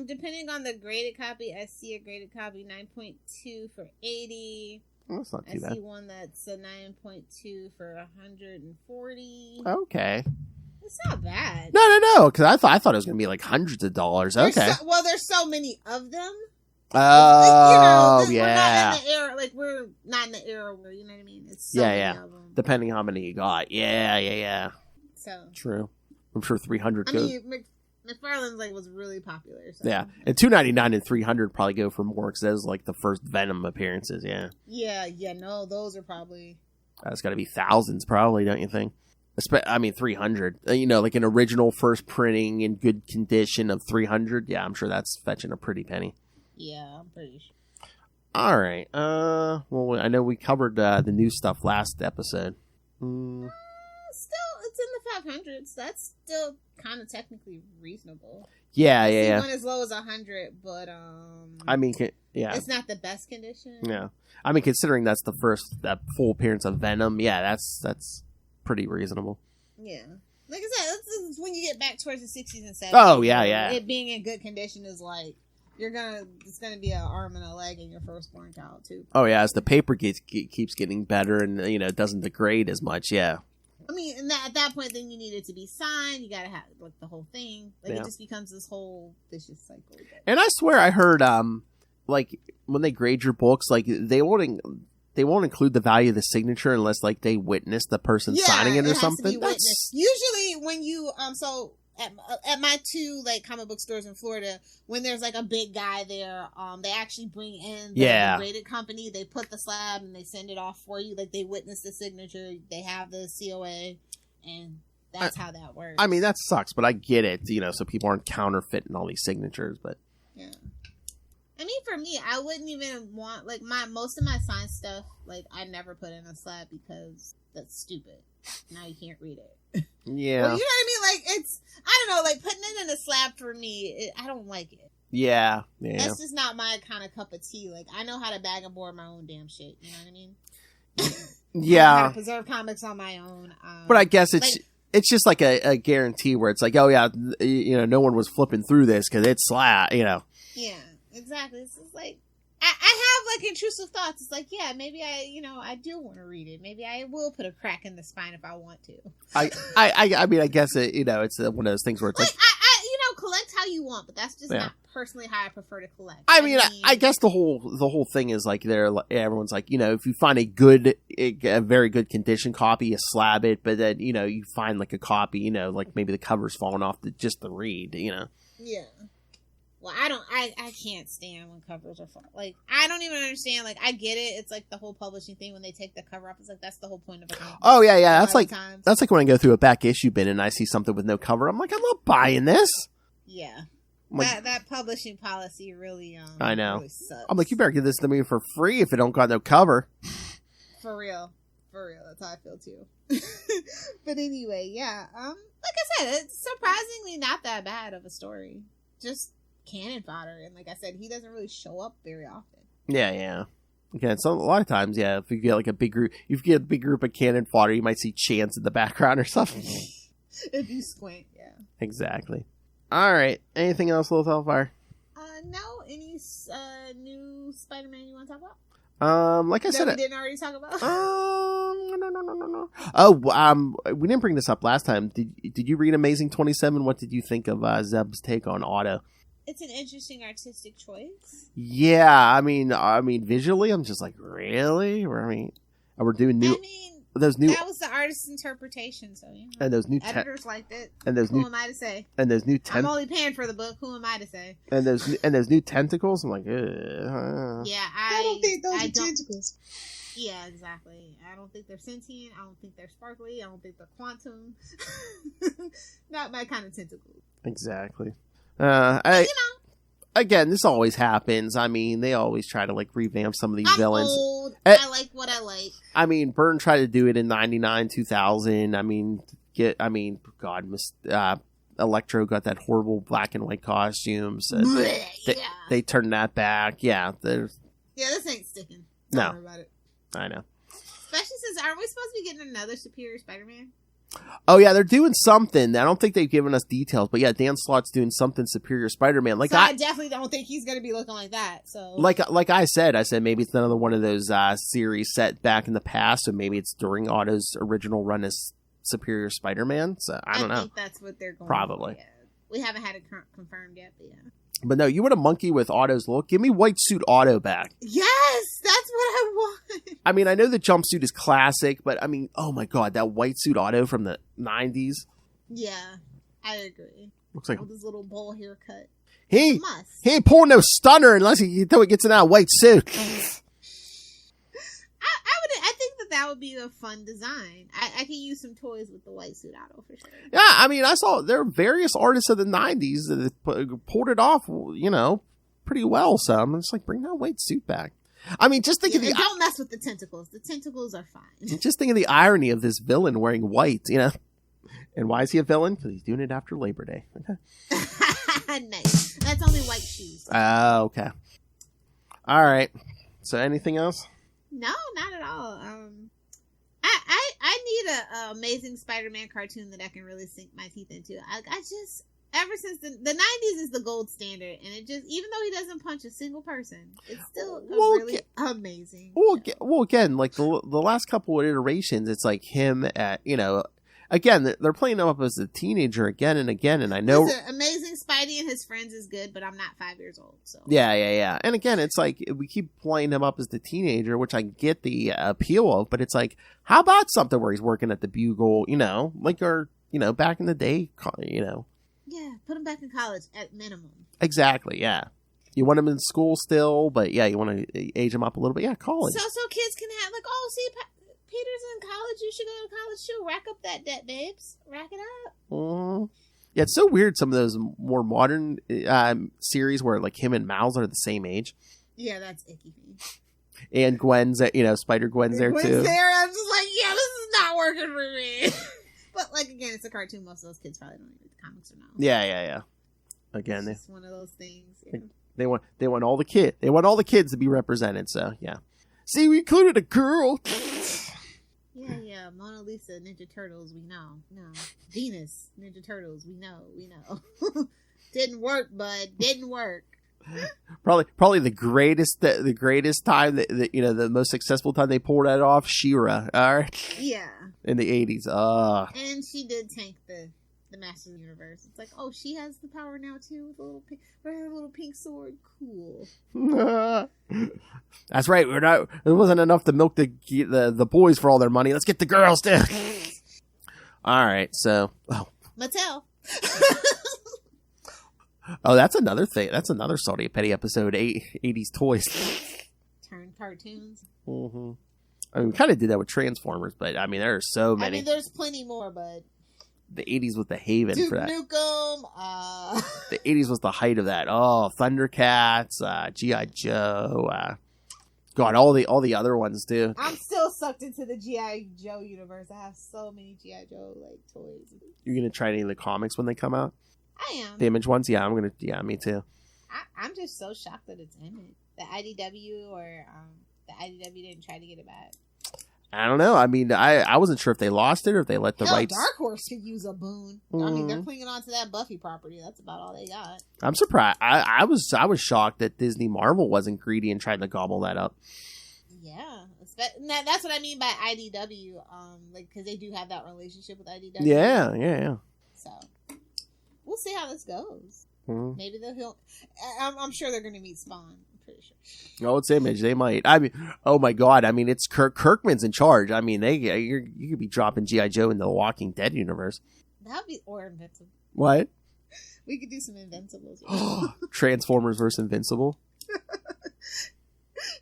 Depending on the graded copy, I see a graded copy 9.2 for 80. Well, that's not too bad. I see one that's a 9.2 for 140. Okay. It's not bad. No, because I thought it was gonna be like hundreds of dollars. Okay. There's so many of them. Oh, yeah. We're not in the era where, you know what I mean? It's so many of them. Depending how many you got. Yeah. So true. I'm sure 300 I mean, McFarlane's was really popular. So. Yeah, and 299 and 300 probably go for more because those like the first Venom appearances. Yeah. No, those are probably. That's got to be thousands, probably, don't you think? 300. Like an original first printing in good condition of 300. Yeah, I'm sure that's fetching a pretty penny. Yeah, I'm pretty sure. All right. Well, I know we covered the new stuff last episode. Still, it's in the 500s. That's still kind of technically reasonable. Yeah. One as low as 100, but I mean, it's not the best condition. Yeah, I mean, considering that's the first full appearance of Venom, yeah, that's pretty reasonable. Yeah, like I said, this is when you get back towards the 60s and 70s. Oh yeah. It being in good condition is like it's gonna be an arm and a leg in your firstborn child too. Oh yeah, as the paper keeps getting better and it doesn't degrade as much. Yeah. I mean, and at that point, then you need it to be signed. You gotta have the whole thing. It just becomes this whole vicious cycle. And I swear, I heard when they grade your books, they won't include the value of the signature unless they witness the person signing it or something. Usually, when you at my 2 comic book stores in Florida, when there's a big guy there, they actually bring in the graded company. They put the slab and they send it off for you. They witness the signature. They have the COA, and that's how that works. I mean, that sucks, but I get it. So people aren't counterfeiting all these signatures. But yeah, I mean, for me, I wouldn't even want most of my signed stuff. I never put in a slab because that's stupid. Now you can't read it. Yeah. Well, you know what I mean? Like, it's, I don't know, like, putting it in a slab for me, I don't like it. Yeah. That's just not my kind of cup of tea. Like, I know how to bag and board my own damn shit. You know what I mean? I know how to preserve comics on my own. But I guess it's just like a guarantee where it's like, oh yeah, you know, no one was flipping through this because it's slap, you know. Yeah, exactly. It's just like, I have like intrusive thoughts. It's like, yeah, maybe I do want to read it. Maybe I will put a crack in the spine if I want to. I mean, I guess you know, it's one of those things where it's like I collect how you want, but that's just not personally how I prefer to collect. I mean, I guess the whole thing is like everyone's like, you know, if you find a very good condition copy, you slab it, but then, you know, you find like a copy, you know, like maybe the cover's falling off just the read, you know. Yeah. Well, I can't stand when covers are like, I don't even understand. Like, I get it. It's like the whole publishing thing when they take the cover off. It's like, that's the whole point of it. Oh, yeah. That's like when I go through a back issue bin and I see something with no cover. I'm like, I'm not buying this. Yeah. Like, that publishing policy really, I know. Really sucks. I'm like, you better give this to me for free if it don't got no cover. For real. That's how I feel too. But anyway, yeah. Like I said, it's surprisingly not that bad of a story. Just cannon fodder, and like I said, he doesn't really show up very often. Yeah. Again, so a lot of times, yeah, if you get like a big group of cannon fodder, you might see Chance in the background or something. If you squint, yeah. Exactly. All right. Anything else, Lilith Hellfire? No. Any new Spider-Man you want to talk about? Like I said, we didn't already talk about. No. Oh, we didn't bring this up last time. Did you read Amazing 27? What did you think of Zeb's take on Otto? It's an interesting artistic choice. Yeah, I mean, visually, I'm just like, really? We're doing new. That was the artist's interpretation, so you know. And those new editors liked it. And those who am I to say? And those new I'm only paying for the book. Who am I to say? And those new tentacles. I'm like, yeah, I don't think those are tentacles. Yeah, exactly. I don't think they're sentient. I don't think they're sparkly. I don't think they're quantum. Not my kind of tentacles. Exactly. Again, this always happens. I mean, they always try to like revamp some of these villains. Old. I like what I like. I mean, Byrne tried to do it in 99, 2000. I mean, Electro got that horrible black and white costume. So they turned that back. Yeah, this ain't sticking. Don't worry about it. I know. Especially since, aren't we supposed to be getting another Superior Spider-Man? Oh yeah, they're doing something. I don't think they've given us details, but yeah, Dan Slott's doing something Superior Spider-Man. Like, so I definitely don't think he's going to be looking like that. So, like I said maybe it's another one of those series set back in the past, so maybe it's during Otto's original run as Superior Spider-Man. So I don't know. I think that's what they're going. Probably. Yeah. We haven't had it confirmed yet, but yeah. But no, you want a monkey with Otto's look? Give me white suit Otto back. Yes, that's what I want. I mean, I know the jumpsuit is classic, but I mean, oh my god, that white suit Otto from the 90s. Yeah, I agree. Looks like with his little bowl haircut. He ain't pulling no stunner unless he gets in that white suit. I think that would be a fun design. I can use some toys with the white suit Otto for sure. Yeah, I mean, I saw there are various artists of the 90s that pulled it off, you know, pretty well. So I'm just like, bring that white suit back. I mean, just think of the... Don't mess with the tentacles. The tentacles are fine. Just think of the irony of this villain wearing white, you know? And why is he a villain? Because he's doing it after Labor Day. Okay. Nice. That's only white shoes. Okay. All right. So anything else? No, not at all. I need a Amazing Spider-Man cartoon that I can really sink my teeth into. I just, ever since the 90s is the gold standard, and it just, even though he doesn't punch a single person, it's still really amazing. Well, again, like the last couple of iterations, it's like him at, you know, again, they're playing him up as a teenager again and again, and I know... Listen, Amazing Spidey and his friends is good, but I'm not 5 years old, so... Yeah. And again, it's like, we keep playing him up as the teenager, which I get the appeal of, but it's like, how about something where he's working at the Bugle, you know, like our, you know, back in the day, you know... Yeah, put him back in college, at minimum. Exactly, yeah. You want him in school still, but yeah, you want to age him up a little bit. Yeah, college. So kids can have, like, oh, see... Peter's in college. You should go to college too. Rack up that debt, babes. Rack it up. Yeah, it's so weird. Some of those more modern series where like him and Miles are the same age. Yeah, that's icky. And Gwen's, you know, Spider Gwen's there too. There, I'm just like, yeah, this is not working for me. But like again, it's a cartoon. Most of those kids probably don't even read the comics or know. Yeah. Again, it's one of those things. Yeah. They want all the kids to be represented. So yeah. See, we included a girl. Yeah. Mona Lisa, Ninja Turtles, we know. No. Venus, Ninja Turtles, we know. Didn't work, bud. Didn't work. Probably the greatest time that the most successful time they pulled that off. She-Ra, all right. Yeah. In the 80s. And she did tank the Masters of the Universe. It's like, oh, she has the power now too with a little pink sword. Cool. That's right. It wasn't enough to milk the boys for all their money. Let's get the girls too. All right. So. Mattel. Oh, that's another thing. That's another Salty Petty episode. 80s toys. Turn cartoons. Mm-hmm. I mean, we kind of did that with Transformers, but I mean, there are so many. I mean, there's plenty more, but the 80s was the haven Duke for that. Nukem. The 80s was the height of that. Oh, Thundercats, G.I. Joe. God, all the other ones too. I'm still sucked into the G.I. Joe universe. I have so many G.I. Joe toys. You're gonna try any of the comics when they come out? I am. The Image ones? Yeah, I'm gonna. Yeah, me too. I'm just so shocked that it's Image. The IDW or the IDW didn't try to get it back. I don't know. I mean, I wasn't sure if they lost it or if they let the rights. Dark Horse could use a boon. I mean, they're clinging on to that Buffy property. That's about all they got. I'm surprised. I was shocked that Disney Marvel wasn't greedy and tried to gobble that up. Yeah, that's what I mean by IDW. Because they do have that relationship with IDW. Yeah. So we'll see how this goes. Mm-hmm. Maybe they'll. I'm sure they're going to meet Spawn. Pretty sure. Oh, it's Image. They might. I mean, oh my God. I mean, it's Kirkman's in charge. I mean, you could be dropping G.I. Joe in the Walking Dead universe. That'd be or Invincible. What? We could do some Invincibles. Transformers versus Invincible.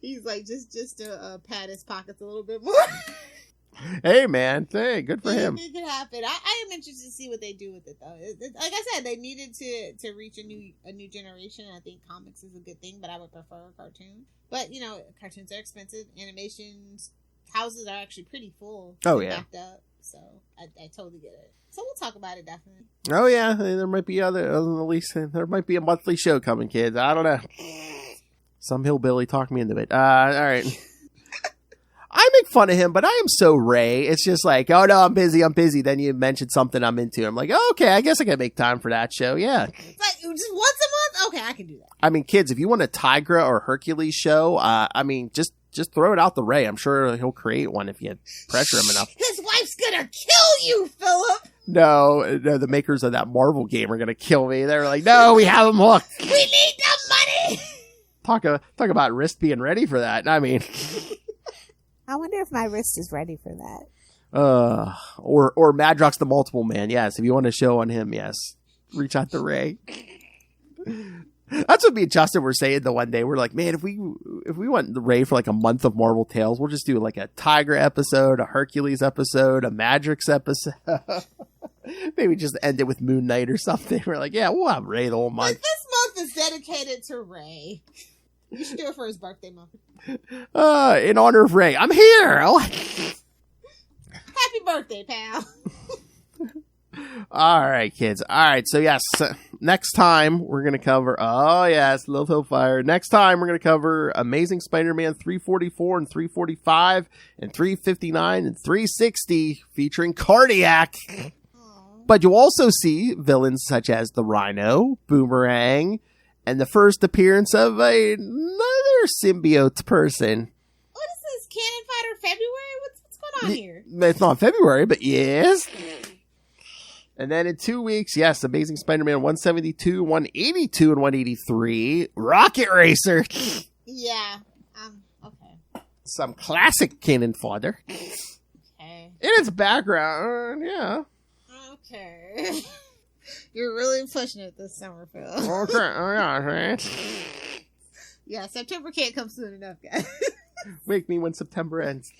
He's like just to pad his pockets a little bit more. Hey man, good for him. It could happen. I am interested to see what they do with it though. Like I said, they needed to reach a new generation. I think comics is a good thing, but I would prefer a cartoon. But cartoons are expensive. Animations houses are actually pretty full. Oh yeah, backed up. So I totally get it. So we'll talk about it definitely. Oh yeah, there might be at least there might be a monthly show coming, kids. I don't know. Some hillbilly talked me into it. All right. I make fun of him, but I am so Ray. It's just like, oh no, I'm busy. Then you mentioned something I'm into. I'm like, oh, okay, I guess I can make time for that show. Yeah. Like just once a month? Okay, I can do that. I mean, kids, if you want a Tigra or Hercules show, I mean, just throw it out the Ray. I'm sure he'll create one if you pressure him enough. His wife's gonna kill you, Philip. No, the makers of that Marvel game are gonna kill me. They're like, no, we have him hooked. We need the money. Talk about wrist being ready for that. I mean. I wonder if my wrist is ready for that. Or Madrox the Multiple Man. Yes, if you want a show on him, yes, reach out to Ray. That's what me and Justin were saying the one day. We're like, man, if we want the Ray for like a month of Marvel Tales, we'll just do like a Tiger episode, a Hercules episode, a Madrox episode. Maybe just end it with Moon Knight or something. We're like, yeah, we'll have Ray the whole month. Like, this month is dedicated to Ray. You should do it for his birthday month. In honor of Ray. I'm here! Happy birthday, pal. Alright, kids. Alright, so yes, next time we're going to cover... Oh, yes, Lilith Hillfire. Next time we're going to cover Amazing Spider-Man 344 and 345 and 359 and 360 featuring Cardiac. But you'll also see villains such as the Rhino, Boomerang, and the first appearance of another symbiote person. What is this? Cannon Fighter February? What's going on here? It's not February, but yes. And then in 2 weeks, yes, Amazing Spider-Man 172, 182, and 183. Rocket Racer. Yeah. Okay. Some classic cannon fodder. Okay. In its background, yeah. Okay. You're really pushing it this summer, Phil. Okay. Oh, yeah, right. Yeah, September can't come soon enough, guys. Wake me when September ends.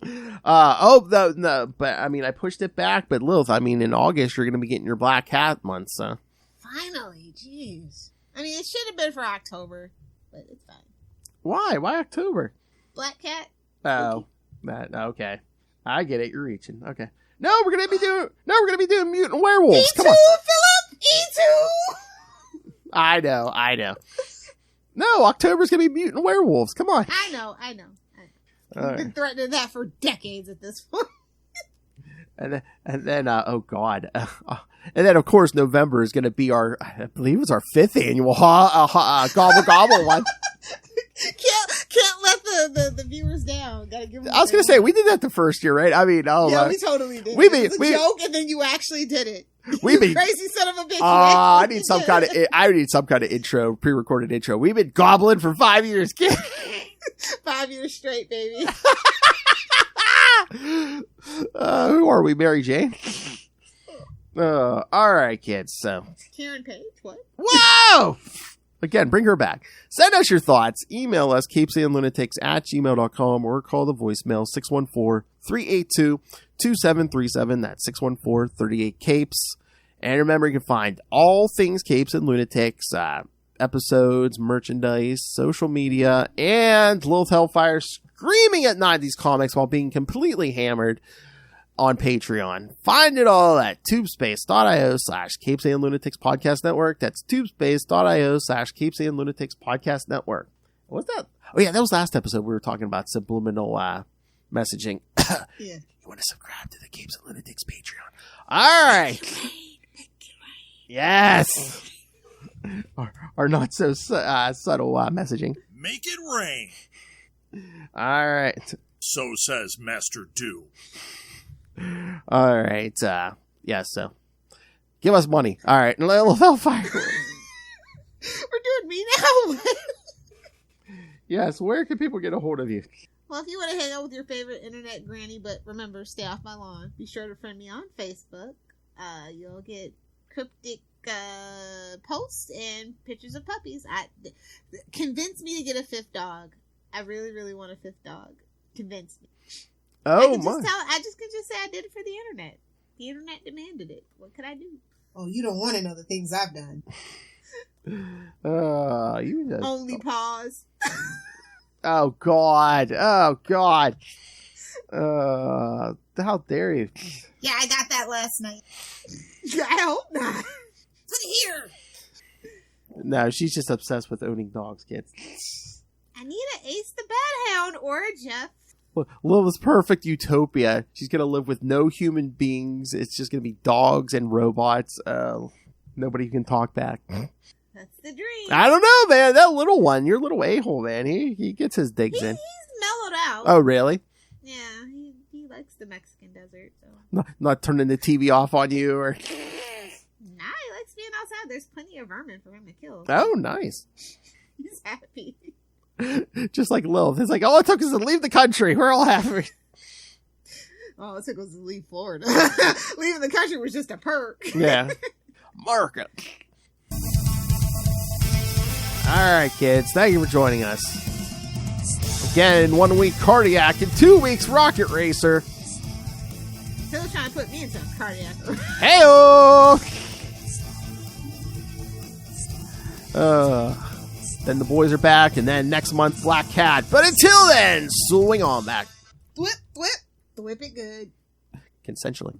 No, but I mean, I pushed it back, but Lilith, I mean, in August, you're going to be getting your Black Cat month, so. Finally, jeez. I mean, it should have been for October, but it's fine. Why? Why October? Black Cat? Oh, okay. I get it. You're reaching. Okay. No, we're gonna be doing mutant werewolves. E2, Come on. Philip! E2! I know. No, October's gonna be mutant werewolves. Come on. I know. All We've been right. threatening that for decades at this point. And then, oh God. And then, of course, November is going to be I believe it's our 5th annual Gobble Gobble one. Can't let the viewers down. Gotta give them I was going to say, we did that the first year, right? I mean, yeah, we totally did. We It was a joke, and then you actually did it. We been Crazy son of a bitch. I need some kind of intro, pre-recorded intro. We've been gobbling for 5 years, kid. 5 years straight, baby. Who are we, Mary Jane? All right, kids. So, Karen Page, what? whoa! Again, bring her back. Send us your thoughts. Email us, CapesandLunatics@gmail.com, or call the voicemail 614-382-2737. That's 614-38-CAPES. And remember, you can find all things Capes and Lunatics, episodes, merchandise, social media, and Lilith Hellfire screaming at 90s comics while being completely hammered on Patreon. Find it all at tubespace.io/CapesandLunatics Podcast Network. That's tubespace.io/CapesandLunatics Podcast Network. What's that? Oh yeah, that was last episode. We were talking about subliminal messaging. Yeah. You want to subscribe to the Capes and Lunatics Patreon. All right. Yes. Our not so subtle messaging. Make it rain. All right. So says Master Doom. All right. Yeah, so give us money. All right. Lilith Hellfire. We're doing me now. Yes, where can people get a hold of you? Well, if you want to hang out with your favorite internet granny, but remember, stay off my lawn, be sure to friend me on Facebook. You'll get cryptic posts and pictures of puppies. Convince me to get a 5th dog. I really, really want a 5th dog. Convince me. Oh, my. I just could just say I did it for the internet. The internet demanded it. What could I do? Oh, you don't want to know the things I've done. You just... Only pause. Oh, God. Oh, God. How dare you? Yeah, I got that last night. I hope not. Put it here. No, she's just obsessed with owning dogs, kids. I need an Ace the Bad Hound or a Jeff. Lilith's perfect utopia. She's going to live with no human beings. It's just going to be dogs and robots. Nobody can talk back. That's the dream. I don't know, man. That little one, your little a-hole, man, he gets his digs in. He's mellowed out. Oh, really? Yeah, he likes the Mexican desert. So. Not turning the TV off on you or... Nah, he likes being outside. There's plenty of vermin for him to kill. Oh, nice. He's happy. Just like Lilith. It's like, all it took is to leave the country. We're all happy. All it took was to leave Florida. Leaving the country was just a perk. Yeah. Market. All right, kids. Thank you for joining us. Again, in 1 week, Cardiac. In 2 weeks, Rocket Racer. Still trying to put me into a cardiac. Hey-oh! Then the boys are back, and then next month, Black Cat. But until then, swing on back. Whip it good. Consensually.